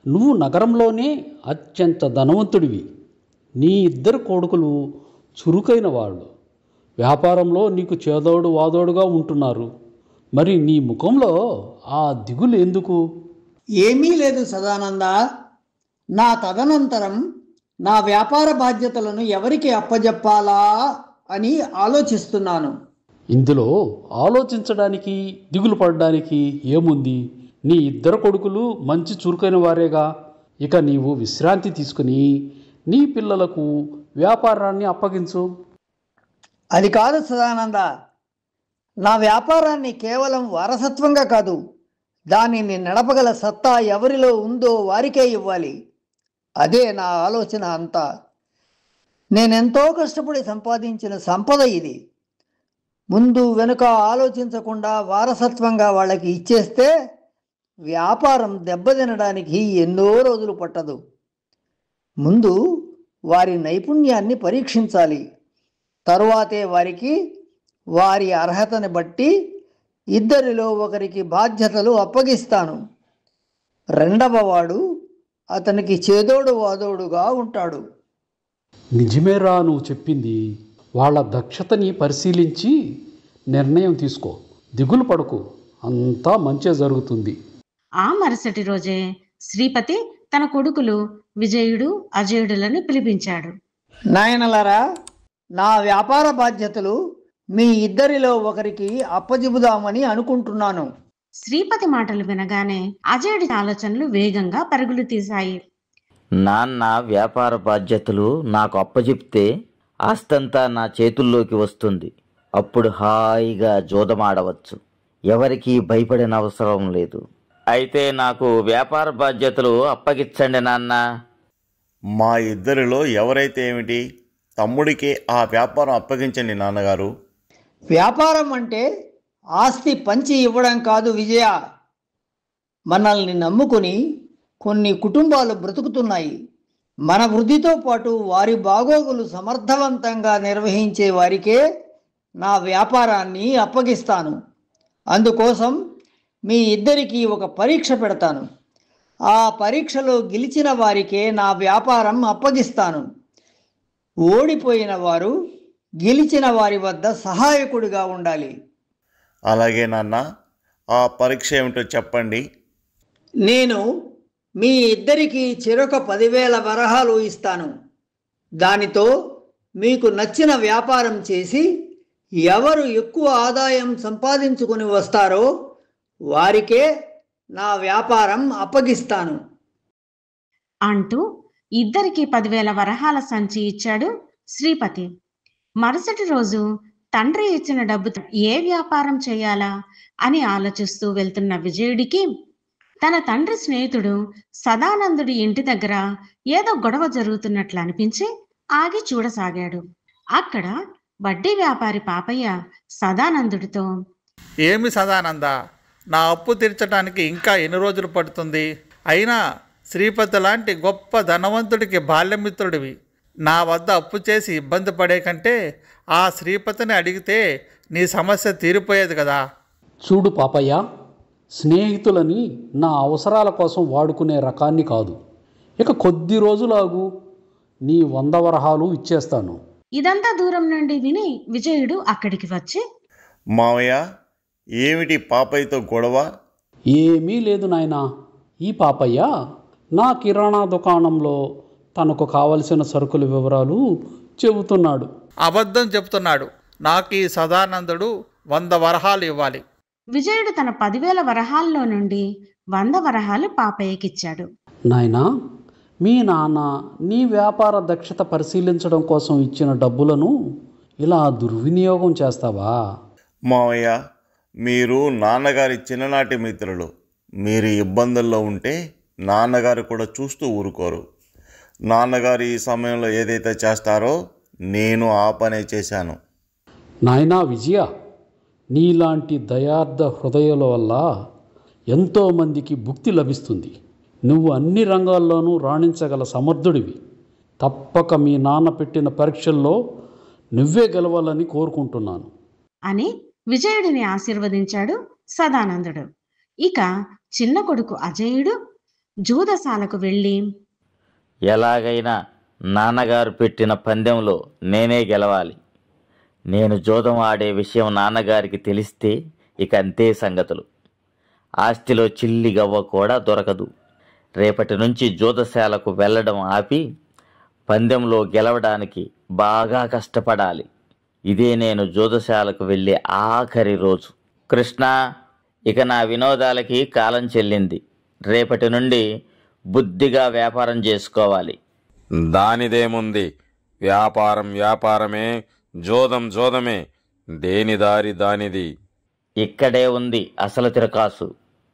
నువ్వు నగరంలోనే అత్యంత ధనవంతుడివి. నీ 2 కొడుకులు చురుకైన వాళ్ళు. వ్యాపారంలో నీకు చేదోడు వాదోడుగా ఉంటున్నారు. మరి నీ ముఖంలో ఆ దిగులు ఎందుకు? ఏమీ లేదు సదానంద. నా తదనంతరం నా వ్యాపార బాధ్యతలను ఎవరికి అప్పజెప్పాలా అని ఆలోచిస్తున్నాను. ఇందులో ఆలోచించడానికి, దిగులు పడడానికి ఏముంది? నీ 2 కొడుకులు మంచి చురుకైన వారేగా. ఇక నీవు విశ్రాంతి తీసుకుని నీ పిల్లలకు వ్యాపారాన్ని అప్పగించు. అది కాదు సదానంద. నా వ్యాపారాన్ని కేవలం వారసత్వంగా కాదు, దానిని నడపగల సత్తా ఎవరిలో ఉందో వారికే ఇవ్వాలి. అదే నా ఆలోచన అంతా. నేనెంతో కష్టపడి సంపాదించిన సంపద ఇది. ముందు వెనుక ఆలోచించకుండా వారసత్వంగా వాళ్ళకి ఇచ్చేస్తే వ్యాపారం దెబ్బతినడానికి ఎన్నో రోజులు పట్టదు. ముందు వారి నైపుణ్యాన్ని పరీక్షించాలి. తరువాతే వారికి వారి అర్హతని బట్టి 2 ఒకరికి బాధ్యతలు అప్పగిస్తాను. 2వ వాడు అతనికి చేదోడు వాదోడుగా ఉంటాడు. నిజమేరా నువ్వు చెప్పింది. వాళ్ళ దక్షతని పరిశీలించి నిర్ణయం తీసుకో. దిగులు పడకు. అంతా మంచే జరుగుతుంది. ఆ మరుసటి రోజే శ్రీపతి తన కొడుకులు విజయుడు అజయుడులను పిలిపించాడు. నాయనలారా, నా వ్యాపార బాధ్యతలు మీ ఇద్దరిలో ఒకరికి అప్పజెబుదామని అనుకుంటున్నాను. శ్రీపతి మాటలు వినగానే అజయుడి ఆలోచనలు వేగంగా పరుగులు తీశాయి. నాన్న వ్యాపార బాధ్యతలు నాకు అప్పచెప్తే ఆస్తంతా నా చేతుల్లోకి వస్తుంది. అప్పుడు హాయిగా జోదమాడవచ్చు. ఎవరికీ భయపడిన అవసరం లేదు. అయితే నాకు వ్యాపార బాధ్యతలు అప్పగించండి నాన్న. మా ఇద్దరిలో ఎవరైతే ఏమిటి, తమ్ముడికి ఆ వ్యాపారం అప్పగించండి నాన్నగారు. వ్యాపారం అంటే ఆస్తి పంచి ఇవ్వడం కాదు విజయ. మనల్ని నమ్ముకుని కొన్ని కుటుంబాలు బ్రతుకుతున్నాయి. మన వృద్ధితో పాటు వారి బాగోగులు సమర్థవంతంగా నిర్వహించే వారికే నా వ్యాపారాన్ని అప్పగిస్తాను. అందుకోసం మీ ఇద్దరికీ ఒక పరీక్ష పెడతాను. ఆ పరీక్షలో గెలిచిన వారికే నా వ్యాపారం అప్పగిస్తాను. ఓడిపోయిన వారు గెలిచిన వారి వద్ద సహాయకుడిగా ఉండాలి. అలాగే నాన్న, ఆ పరీక్ష ఏమిటో చెప్పండి. నేను మీ ఇద్దరికీ చెరొక 10,000 వరహాలు ఇస్తాను. దానితో మీకు నచ్చిన వ్యాపారం చేసి ఎవరు ఎక్కువ ఆదాయం సంపాదించుకుని వస్తారో వారికే నా వ్యాపారం అప్పగిస్తాను అంటూ ఇద్దరికి 10,000 వరహాల సంచి ఇచ్చాడు శ్రీపతి. మరుసటి రోజు తండ్రి ఇచ్చిన డబ్బుతో ఏ వ్యాపారం చేయాలా అని ఆలోచిస్తూ వెళ్తున్న విజయుడికి తన తండ్రి స్నేహితుడు సదానందుడి ఇంటి దగ్గర ఏదో గొడవ జరుగుతున్నట్లు అనిపించి ఆగి చూడసాగాడు. అక్కడ వడ్డీ వ్యాపారి పాపయ్య సదానందుడితో, ఏమి సదానంద, నా అప్పు తీర్చడానికి ఇంకా ఎన్ని రోజులు పడుతుంది? అయినా శ్రీపతి లాంటి గొప్ప ధనవంతుడికి బాల్యమిత్రుడివి. నా వద్ద అప్పు చేసి ఇబ్బంది పడే కంటే ఆ శ్రీపతిని అడిగితే నీ సమస్య తీరిపోయేది కదా. చూడు పాపయ్య, స్నేహితులని నా అవసరాల కోసం వాడుకునే రకాన్ని కాదు. ఇక కొద్ది రోజులాగు, నీ 100 వరహాలు ఇచ్చేస్తాను. ఇదంతా దూరం నుండి విని విజయుడు అక్కడికి వచ్చి, మావయ్య, ఏమిటి పాపయ్యతో గొడవ? ఏమీ లేదు నాయనా. ఈ పాపయ్య నా కిరాణా దుకాణంలో తనకు కావలసిన సరుకుల వివరాలు చెబుతున్నాడు. అబద్ధం చెబుతున్నాడు. నాకు ఈ సదానందుడు 100 వరహాలు ఇవ్వాలి. విజయుడు తన 10,000 వరహాల్లో నుండి 100 వరహాలు పాపయ్యకిచ్చాడు. నాయనా, మీ నాన్న నీ వ్యాపార దక్షత పరిశీలించడం కోసం ఇచ్చిన డబ్బులను ఇలా దుర్వినియోగం చేస్తావా? మావయ్య, మీరు నాన్నగారి చిన్ననాటి మిత్రులు. మీరు ఇబ్బందుల్లో ఉంటే నాన్నగారు కూడా చూస్తూ ఊరుకోరు. నాన్నగారు ఈ సమయంలో ఏదైతే చేస్తారో నేను ఆ పనే చేశాను. నాయనా విజయ, నీలాంటి దయార్థ హృదయాల వల్ల ఎంతోమందికి భుక్తి లభిస్తుంది. నువ్వు అన్ని రంగాల్లోనూ రాణించగల సమర్థుడివి. తప్పక మీ నాన్న పెట్టిన పరీక్షల్లో నువ్వే గెలవాలని కోరుకుంటున్నాను అని విజయుడిని ఆశీర్వదించాడు సదానందుడు. ఇక చిన్న కొడుకు అజయుడు జూదశాలకు వెళ్ళి, ఎలాగైనా నాన్నగారు పెట్టిన పందెంలో నేనే గెలవాలి. నేను జోదం ఆడే విషయం నాన్నగారికి తెలిస్తే ఇక అంతే సంగతులు. ఆస్తిలో చిల్లి గవ్వ కూడా దొరకదు. రేపటి నుంచి జోదశాలకు వెళ్ళడం ఆపి పందెంలో గెలవడానికి బాగా కష్టపడాలి. ఇదే నేను జోదశాలకు వెళ్ళే ఆఖరి రోజు. కృష్ణ, ఇక నా వినోదాలకి కాలం చెల్లింది. రేపటి నుండి బుద్ధిగా వ్యాపారం చేసుకోవాలి. దానిదేముంది, వ్యాపారం వ్యాపారమే, జోదం జోదమే, దేని దారి దానిది. ఇక్కడే ఉంది అసలు తిరకాసు.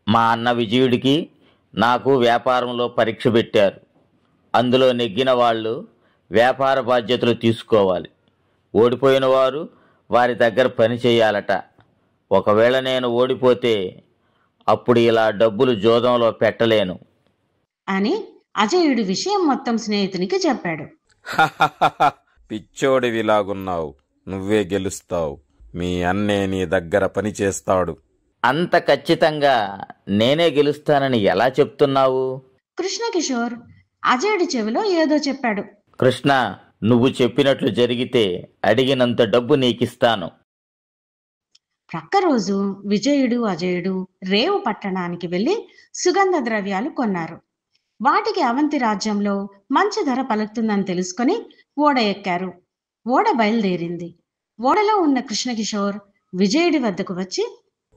మా అన్న విజయుడికి నాకు వ్యాపారంలో పరీక్ష పెట్టారు. అందులో నెగ్గిన వాళ్ళు వ్యాపార బాధ్యతలు తీసుకోవాలి. ఓడిపోయిన వారు వారి దగ్గర పని చేయాలట. ఒకవేళ నేను ఓడిపోతే అప్పుడు ఇలా డబ్బులు జోదంలో పెట్టలేను అని అజయుడి విషయం మొత్తం స్నేహితునికి చెప్పాడు. పిచ్చోడివిలాగున్నావు, నువ్వే గెలుస్తావు. మీ అన్నే నీ దగ్గర పని చేస్తాడు. అంత ఖచ్చితంగా నేనే గెలుస్తానని ఎలా చెప్తున్నావు? కృష్ణకిషోర్ అజయుడి చెవిలో ఏదో చెప్పాడు. కృష్ణ, నువ్వు చెప్పినట్లు జరిగితే అడిగినంత డబ్బు నీకిస్తాను. ప్రక్క రోజు విజయుడు అజయుడు రేవు పట్టణానికి వెళ్ళి సుగంధ ద్రవ్యాలు కొన్నారు. వాటికి అవంతి రాజ్యంలో మంచి ధర పలుకుతుందని తెలుసుకొని ఓడ ఎక్కారు. ఓడ బయలుదేరింది. ఓడలో ఉన్న కృష్ణకిషోర్ విజయుడి వద్దకు వచ్చి,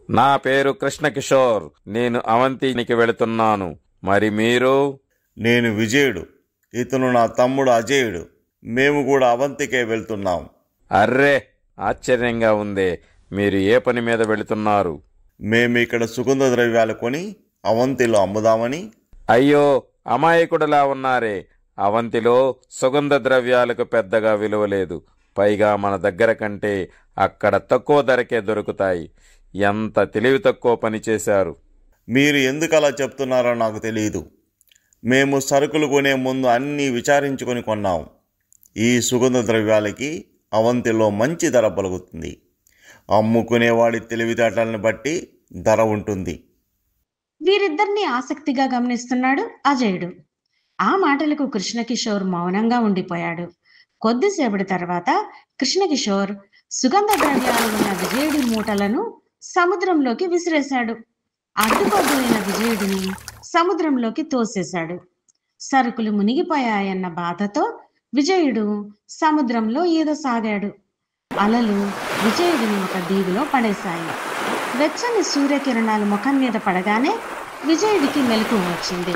నా పేరు కృష్ణకిషోర్, నేను అవంతికి వెళుతున్నాను. మరి మీరు? నేను విజయుడు, ఇతను నా తమ్ముడు అజయుడు. మేము కూడా అవంతికే వెళ్తున్నాం. అర్రే, ఆశ్చర్యంగా ఉందే. మీరు ఏ పని మీద వెళుతున్నారు? మేము ఇక్కడ సుగంధ ద్రవ్యాలు కొని అవంతిలో అమ్ముదామని. అయ్యో, అమాయకుడులా ఉన్నారే. అవంతిలో సుగంధ ద్రవ్యాలకు పెద్దగా విలువ లేదు. పైగా మన దగ్గర కంటే అక్కడ తక్కువ ధరకే దొరుకుతాయి. ఎంత తెలివి తక్కువ పని చేశారు. మీరు ఎందుకు అలా చెప్తున్నారో నాకు తెలియదు. మేము సరుకులు కొనే ముందు అన్నీ విచారించుకొని కొన్నాం. ఈ సుగంధ ద్రవ్యాలకి అవంతిలో మంచి ధర పలుకుతుంది. అమ్ముకునేవాడి తెలివితేటలను బట్టి ధర ఉంటుంది. వీరిద్దరిని ఆసక్తిగా గమనిస్తున్నాడు అజయుడు. ఆ మాటలకు కృష్ణకిషోర్ మౌనంగా ఉండిపోయాడు. కొద్దిసేపటి తర్వాత కృష్ణకిషోర్ సుగంధ ద్రవ్యాలు ఉన్న విజయుడి మూటలను సముద్రంలోకి విసిరేశాడు. అడ్డుకోబోయిన విజయుడిని సముద్రంలోకి తోసేశాడు. సరుకులు మునిగిపోయాయన్న బాధతో విజయుడు సముద్రంలో ఈదసాగాడు. అలలు విజయుడిని ఒక దీవిలో పడేశాయి. వెచ్చని సూర్యకిరణాలు ముఖం మీద పడగానే విజయుడికి మెలకువ వచ్చింది.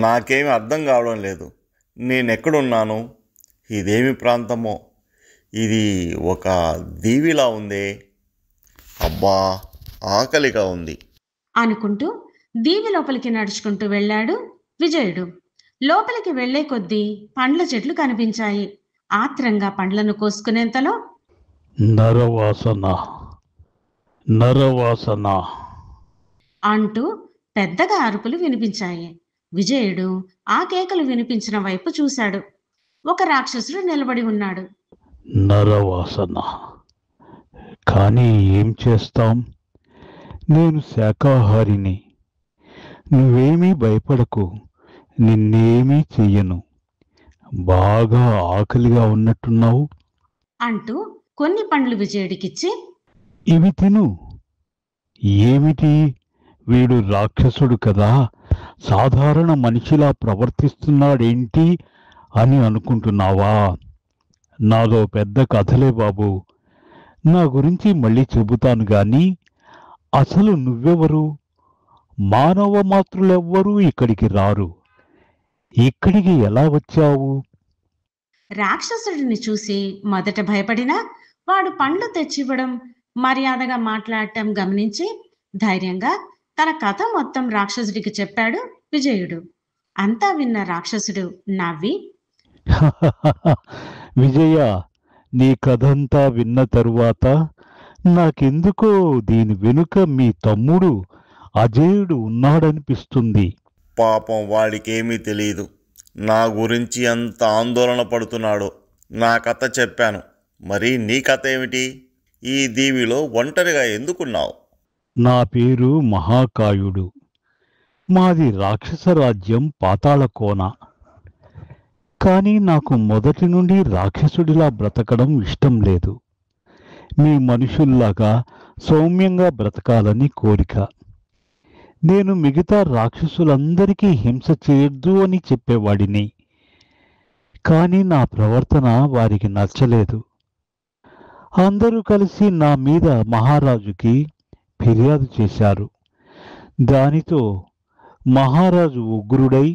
నాకేమీ అర్థం కావడం లేదు. నేనెక్కడున్నాను? ఇదేమి ప్రాంతమో? ఇది ఒక దీవిలా ఉందే. అబ్బా, ఆకలిగా ఉంది అనుకుంటూ దీవి లోపలికి నడుచుకుంటూ వెళ్ళాడు విజయుడు. లోపలికి వెళ్లే కొద్దీ పండ్ల చెట్లు కనిపించాయి. ఆత్రంగా పండ్లను కోసుకునేంతలో నరవాసన నరవాసన అంటూ పెద్దగా అరుపులు వినిపించాయి. విజయుడు ఆ కేకలు వినిపించిన వైపు చూశాడు. ఒక రాక్షసుడు నిలబడి ఉన్నాడు. నరవాసన, కానీ ఏం చేస్తాం? నేను శాకాహారిని. నువ్వేమీ భయపడకు, నిన్నేమీ చెయ్యను. బాగా ఆకలిగా ఉన్నట్టున్నావు అంటూ కొన్ని పండ్లు విజయుడికిచ్చి, ఇవి తిను. ఏమిటి, వీడు రాక్షసుడు కదా, సాధారణ మనిషిలా ప్రవర్తిస్తున్నాడేంటి అని అనుకుంటున్నావా? నాదో పెద్ద కథలే బాబు. నా గురించి మళ్ళీ చెబుతాను గాని అసలు నువ్వెవరు? మానవ మాతృలెవ్వరూ ఇక్కడికి రారు. ఇక్కడికి ఎలా వచ్చావు? రాక్షసుడిని చూసి మొదట భయపడినా వాడు పండ్లు తెచ్చివ్వడం, మర్యాదగా మాట్లాడటం గమనించి ధైర్యంగా తన కథ మొత్తం రాక్షసుడికి చెప్పాడు విజయుడు. అంతా విన్న రాక్షసుడు నవ్వి, విజయ, నీ కథంతా విన్న తరువాత నాకెందుకో దీని వెనుక మీ తమ్ముడు అజయుడు ఉన్నాడనిపిస్తుంది. పాపం, వాడికేమీ తెలియదు. నా గురించి అంత ఆందోళన పడుతున్నాడు. నా కథ చెప్పాను. మరి నీ కథ ఏమిటి? ఈ దీవిలో ఒంటరిగా ఎందుకున్నావు? నా పేరు మహాకాయుడు. మాది రాక్షస రాజ్యం పాతాళకోన. కానీ నాకు మొదటి నుండి రాక్షసుడిలా బ్రతకడం ఇష్టం లేదు. మీ మనుషుల్లాగా సౌమ్యంగా బ్రతకాలని కోరిక. నేను మిగతా రాక్షసులందరికీ హింస చేయొద్దు అని చెప్పేవాడిని. కానీ నా ప్రవర్తన వారికి నచ్చలేదు. అందరూ కలిసి నా మీద మహారాజుకి ఫిర్యాదు చేశారు. దానితో మహారాజు ఉగ్రుడై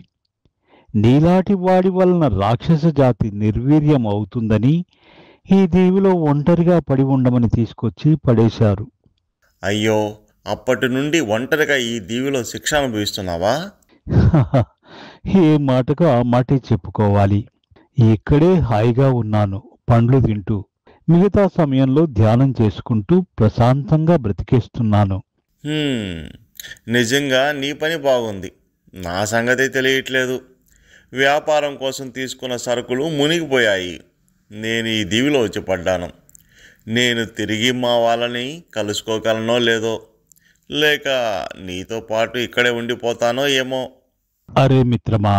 నీలాటి వాడి వలన రాక్షస జాతి నిర్వీర్యం అవుతుందని ఈ దీవిలో ఒంటరిగా పడి ఉండమని తీసుకొచ్చి పడేశారు. అయ్యో, అప్పటి నుండి ఒంటరిగా ఈ దీవిలో శిక్ష అనుభవిస్తున్నావా? ఏ మాటకు ఆ మాటే చెప్పుకోవాలి. ఇక్కడే హాయిగా ఉన్నాను, పండ్లు తింటూ. మిగతా సమయంలో ధ్యానం చేసుకుంటూ ప్రశాంతంగా బ్రతికేస్తున్నాను. నిజంగా నీ పని బాగుంది. నా సంగతి తెలియట్లేదు. వ్యాపారం కోసం తీసుకున్న సరుకులు మునిగిపోయాయి. నేను ఈ దీవిలో వచ్చి పడ్డాను. నేను తిరిగి మా వాళ్ళని కలుసుకోగలనో లేదో, లేక నీతో పాటు ఇక్కడే ఉండిపోతానో ఏమో. అరే మిత్రమా,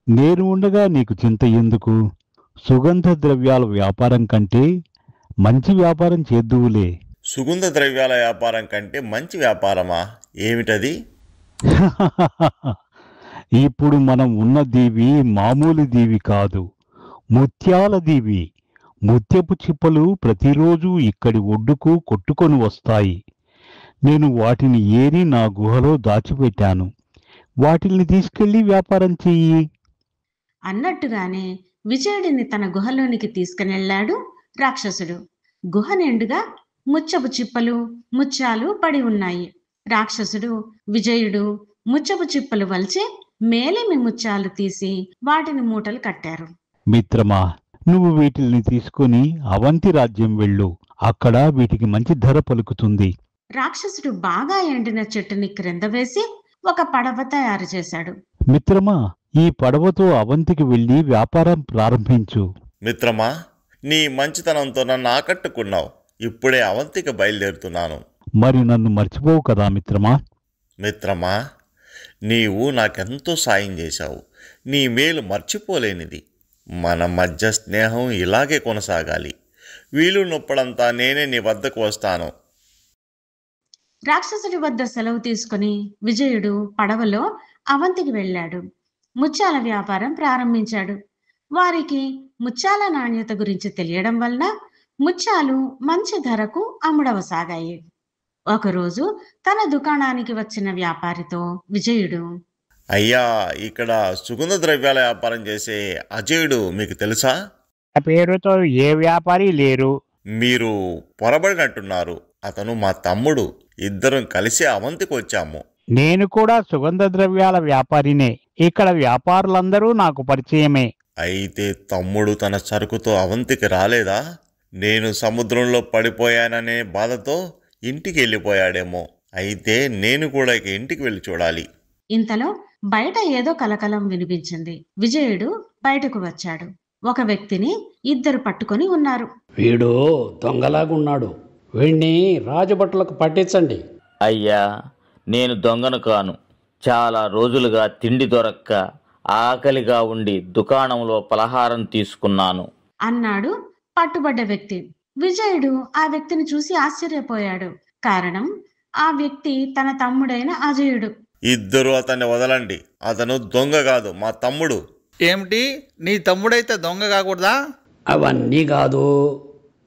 నేను ఉండగా నీకు చింత ఎందుకు? సుగంధ ద్రవ్యాల వ్యాపారం కంటే మంచి వ్యాపారం చేద్దువులే. సుగంధ ద్రవ్యాల వ్యాపారం కంటే మంచి వ్యాపారమా? ఏమిటది? ఇప్పుడు మనం ఉన్న దీవి మామూలు దీవి కాదు, ముత్యాల దీవి. ముత్యపు చిప్పలు ప్రతిరోజు ఇక్కడి ఒడ్డుకు కొట్టుకొని వస్తాయి. నేను వాటిని ఏరి నా గుహలో దాచిపెట్టాను. వాటిని తీసుకెళ్లి వ్యాపారం చెయ్యి. అన్నట్టుగానే విజయుడిని తన గుహలోనికి తీసుకునెళ్ళాడు రాక్షసుడు. గుహ నిండుగా ముచ్చపు చిప్పలు, ముత్యాలు పడి ఉన్నాయి. రాక్షసుడు, విజయుడు ముచ్చపు చిప్పలు వలిచి మేలిమి ముత్యాలు తీసి వాటిని మూటలు కట్టారు. మిత్రమా, నువ్వు వీటిని తీసుకుని అవంతి రాజ్యం వెళ్ళు. అక్కడ వీటికి మంచి ధర పలుకుతుంది. రాక్షసుడు బాగా ఎండిన చెట్టుని క్రింద వేసి ఒక పడవ తయారు చేశాడు. మిత్రమా, ఈ పడవతో అవంతికి వెళ్లి వ్యాపారం ప్రారంభించు. మిత్రమా, నీ మంచితనంతో నన్ను ఆకట్టుకున్నావు. ఇప్పుడే అవంతికి బయలుదేరుతున్నాను. మరి నన్ను మర్చిపోవు కదా మిత్రమా? మిత్రమా, నీవు నాకెంతో సాయం చేశావు. నీ మేలు మర్చిపోలేనిది. మన మధ్య స్నేహం ఇలాగే కొనసాగాలి. వీలున్నప్పుడంతా నేనే నీ వద్దకు వస్తాను. రాక్షసుడి వద్ద సెలవు తీసుకుని విజయుడు పడవలో అవంతికి వెళ్ళాడు. ముత్యాల వ్యాపారం ప్రారంభించాడు. వారికి ముత్యాల నాణ్యత గురించి తెలియడం వలన ముత్యాలు మంచి ధరకు అమ్ముడవసాగాయి. ఒకరోజు తన దుకాణానికి వచ్చిన వ్యాపారితో విజయుడు, అయ్యా, ఇక్కడ సుగంధ ద్రవ్యాల వ్యాపారం చేసే అజయుడు మీకు తెలుసా? పేరుతో ఏ వ్యాపారి లేరు. మీరు పొరబడినట్టున్నారు. అతను మా తమ్ముడు. ఇద్దరం కలిసి అవంతికి వచ్చాము. నేను కూడా సుగంధ ద్రవ్యాల వ్యాపారినే. ఇక్కడ వ్యాపారులందరూ నాకు పరిచయమే. అయితే తమ్ముడు తన సరుకుతో అవంతికి రాలేదా? నేను సముద్రంలో పడిపోయాననే బాధతో ఇంటికి వెళ్ళిపోయాడేమో. అయితే నేను కూడా ఇక ఇంటికి వెళ్ళి చూడాలి. ఇంతలో బయట ఏదో కలకలం వినిపించింది. విజయుడు బయటకు వచ్చాడు. ఒక వ్యక్తిని ఇద్దరు పట్టుకొని ఉన్నారు. వీడు దొంగలాగున్నాడు. వీణ్ణి రాజభట్లకు పట్టించండి. అయ్యా, నేను దొంగను కాను. చాలా రోజులుగా తిండి దొరక్క ఆకలిగా ఉండి దుకాణంలో పలహారం తీసుకున్నాను అన్నాడు పట్టుబడ్డ వ్యక్తి. విజయుడు ఆ వ్యక్తిని చూసి ఆశ్చర్యపోయాడు. కారణం, ఆ వ్యక్తి తన తమ్ముడైన అజయుడు. ఇద్దరు అతన్ని వదలండి. అతను దొంగ కాదు, మా తమ్ముడు. ఏమిటి, నీ తమ్ముడైతే దొంగ కాకూడదా? అవన్నీ కాదు.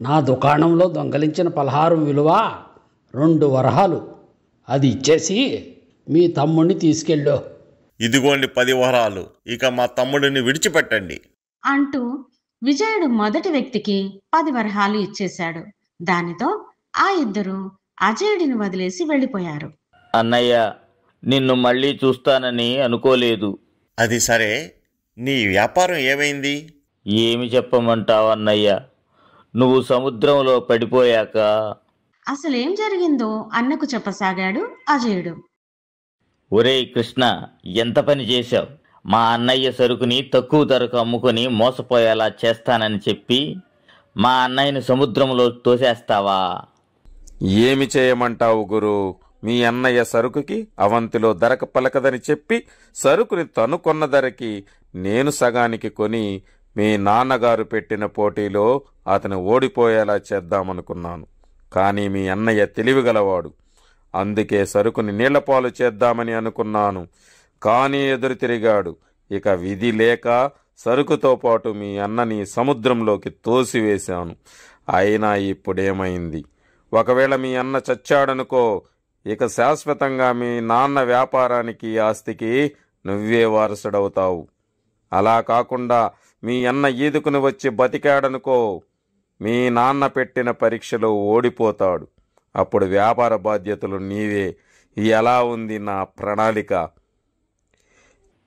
నా దుకాణంలో దొంగలించిన పలహారం విలువ 2 వరహాలు. అది ఇచ్చేసి మీ తమ్ముడిని తీసుకెళ్ళు. ఇదిగోండి 10 వరహాలు. ఇక మా తమ్ముడిని విడిచిపెట్టండి అంటూ విజయుడు మొదటి వ్యక్తికి 10 వరహాలు ఇచ్చేశాడు. దానితో ఆ ఇద్దరు అజయుడిని వదిలేసి వెళ్ళిపోయారు. అన్నయ్య, నిన్ను మళ్ళీ చూస్తానని అనుకోలేదు. అది సరే, నీ వ్యాపారం ఏమైంది? ఏమి చెప్పమంటావు అన్నయ్య? నువ్వు సముద్రంలో పడిపోయాక అసలేం జరిగిందో అన్నకు చెప్పసాగాడు అజయుడు. ఒరేయ్ కృష్ణ, ఎంత పని చేశావు? మా అన్నయ్య సరుకుని తక్కువ ధరకు అమ్ముకొని మోసపోయేలా చేస్తానని చెప్పి మా అన్నయ్యని సముద్రంలో తోసేస్తావా? ఏమి చేయమంటావు గురు? మీ అన్నయ్య సరుకుకి అవంతిలో ధరకు పలకదని చెప్పి సరుకుని తను కొన్న ధరకి నేను సగానికి కొని మీ నాన్నగారు పెట్టిన పోటీలో అతను ఓడిపోయేలా చేద్దామనుకున్నాను. కానీ మీ అన్నయ్య తెలివిగలవాడు. అందుకే సరుకుని నీళ్లపాలు చేద్దామని అనుకున్నాను. కానీ ఎదురు తిరిగాడు. ఇక విధి లేక సరుకుతో పాటు మీ అన్నని సముద్రంలోకి తోసివేశాను. అయినా ఇప్పుడేమైంది? ఒకవేళ మీ అన్న చచ్చాడనుకో, ఇక శాశ్వతంగా మీ నాన్న వ్యాపారానికి ఆస్తికి నువ్వే వారసుడవుతావు. అలా కాకుండా మీ అన్న ఈదుకుని వచ్చి బతికాడనుకో, మీ నాన్న పెట్టిన పరీక్షలో ఓడిపోతాడు. అప్పుడు వ్యాపార బాధ్యతలు నీవే. ఎలా ఉంది నా ప్రణాళిక?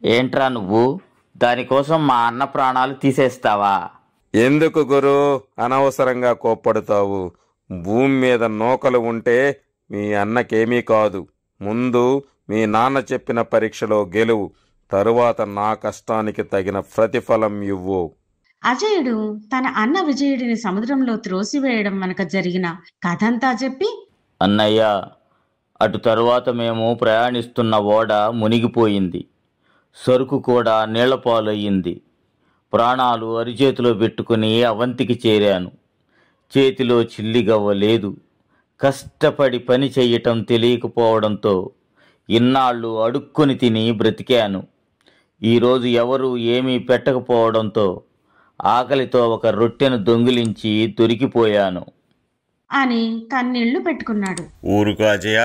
ఏంట్రా నువ్వు? దానికోసం మా అన్న ప్రాణాలు తీసేస్తావా? ఎందుకు గురు అనవసరంగా కోప్పడుతావు? భూమి మీద నూకలు ఉంటే మీ అన్నకేమీ కాదు. ముందు మీ నాన్న చెప్పిన పరీక్షలో గెలువు. తరువాత నా కష్టానికి తగిన ప్రతిఫలం ఇవ్వు. అజయుడు తన అన్న విజయుడిని సముద్రంలో త్రోసివేయడం వెనక జరిగిన కథంతా చెప్పి, అన్నయ్య, అటు తరువాత మేము ప్రయాణిస్తున్న ఓడ మునిగిపోయింది. సరుకు కూడా నీళ్లపాలయ్యింది. ప్రాణాలు అరిచేతిలో పెట్టుకుని అవంతికి చేరాను. చేతిలో చిల్లిగవ్వ లేదు. కష్టపడి పని చెయ్యటం తెలియకపోవడంతో ఇన్నాళ్ళు అడుక్కొని తిని బ్రతికాను. ఈరోజు ఎవరు ఏమీ పెట్టకపోవడంతో ఆకలితో ఒక రొట్టెను దొంగిలించి దొరికిపోయాను అని కన్నీళ్లు పెట్టుకున్నాడు. ఊరుకు అజయ,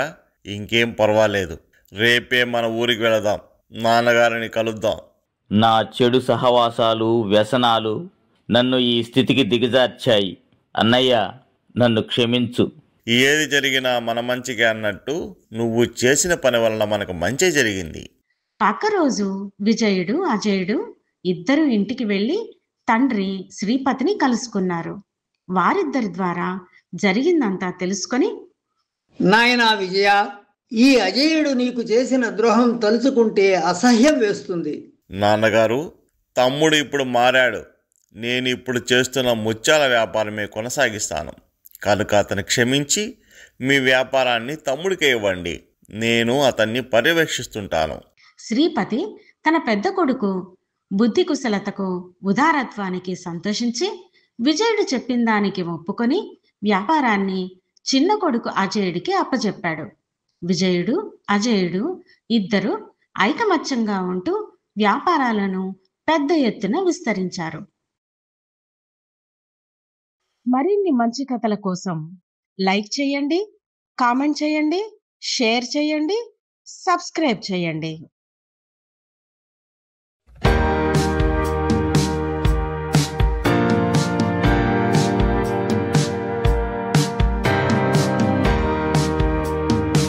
ఇంకేం పర్వాలేదు. రేపే మన ఊరికి వెళదాం, నాన్నగారిని కలుద్దాం. నా చెడు సహవాసాలు, వ్యసనాలు నన్ను ఈ స్థితికి దిగజార్చాయి. అన్నయ్య, నన్ను క్షమించు. ఏది జరిగినా మన మంచిగా అన్నట్టు నువ్వు చేసిన పని వలన మనకు మంచి జరిగింది. పక్క రోజు విజయుడు, అజయుడు ఇద్దరు ఇంటికి వెళ్ళి తండ్రి శ్రీపతిని కలుసుకున్నారు. వారిద్దరి ద్వారా జరిగిందంతా తెలుసుకొని, నాయనా విజయ, ఈ అజయుడు నీకు చేసిన ద్రోహం తలుచుకుంటే అసహ్యం వేస్తుంది. నాన్నగారు, తమ్ముడు ఇప్పుడు మారాడు. నేను ఇప్పుడు చేస్తున్న ముత్యాల వ్యాపారమే కొనసాగిస్తాను. కనుక అతను క్షమించి మీ వ్యాపారాన్ని తమ్ముడికే ఇవ్వండి. నేను అతన్ని పర్యవేక్షిస్తుంటాను. శ్రీపతి తన పెద్ద కొడుకు బుద్ధి కుశలతకు, ఉదారత్వానికి సంతోషించి విజయుడు చెప్పిన దానికి ఒప్పుకొని వ్యాపారాన్ని చిన్న కొడుకు అజయుడికి అప్పచెప్పాడు. విజయుడు, అజయుడు ఇద్దరు ఐకమత్యంగా ఉంటూ వ్యాపారాలను పెద్ద ఎత్తున విస్తరించారు. మరిన్ని మంచి కథల కోసం లైక్ చేయండి, కామెంట్ చేయండి, షేర్ చేయండి, సబ్స్క్రైబ్ చేయండి.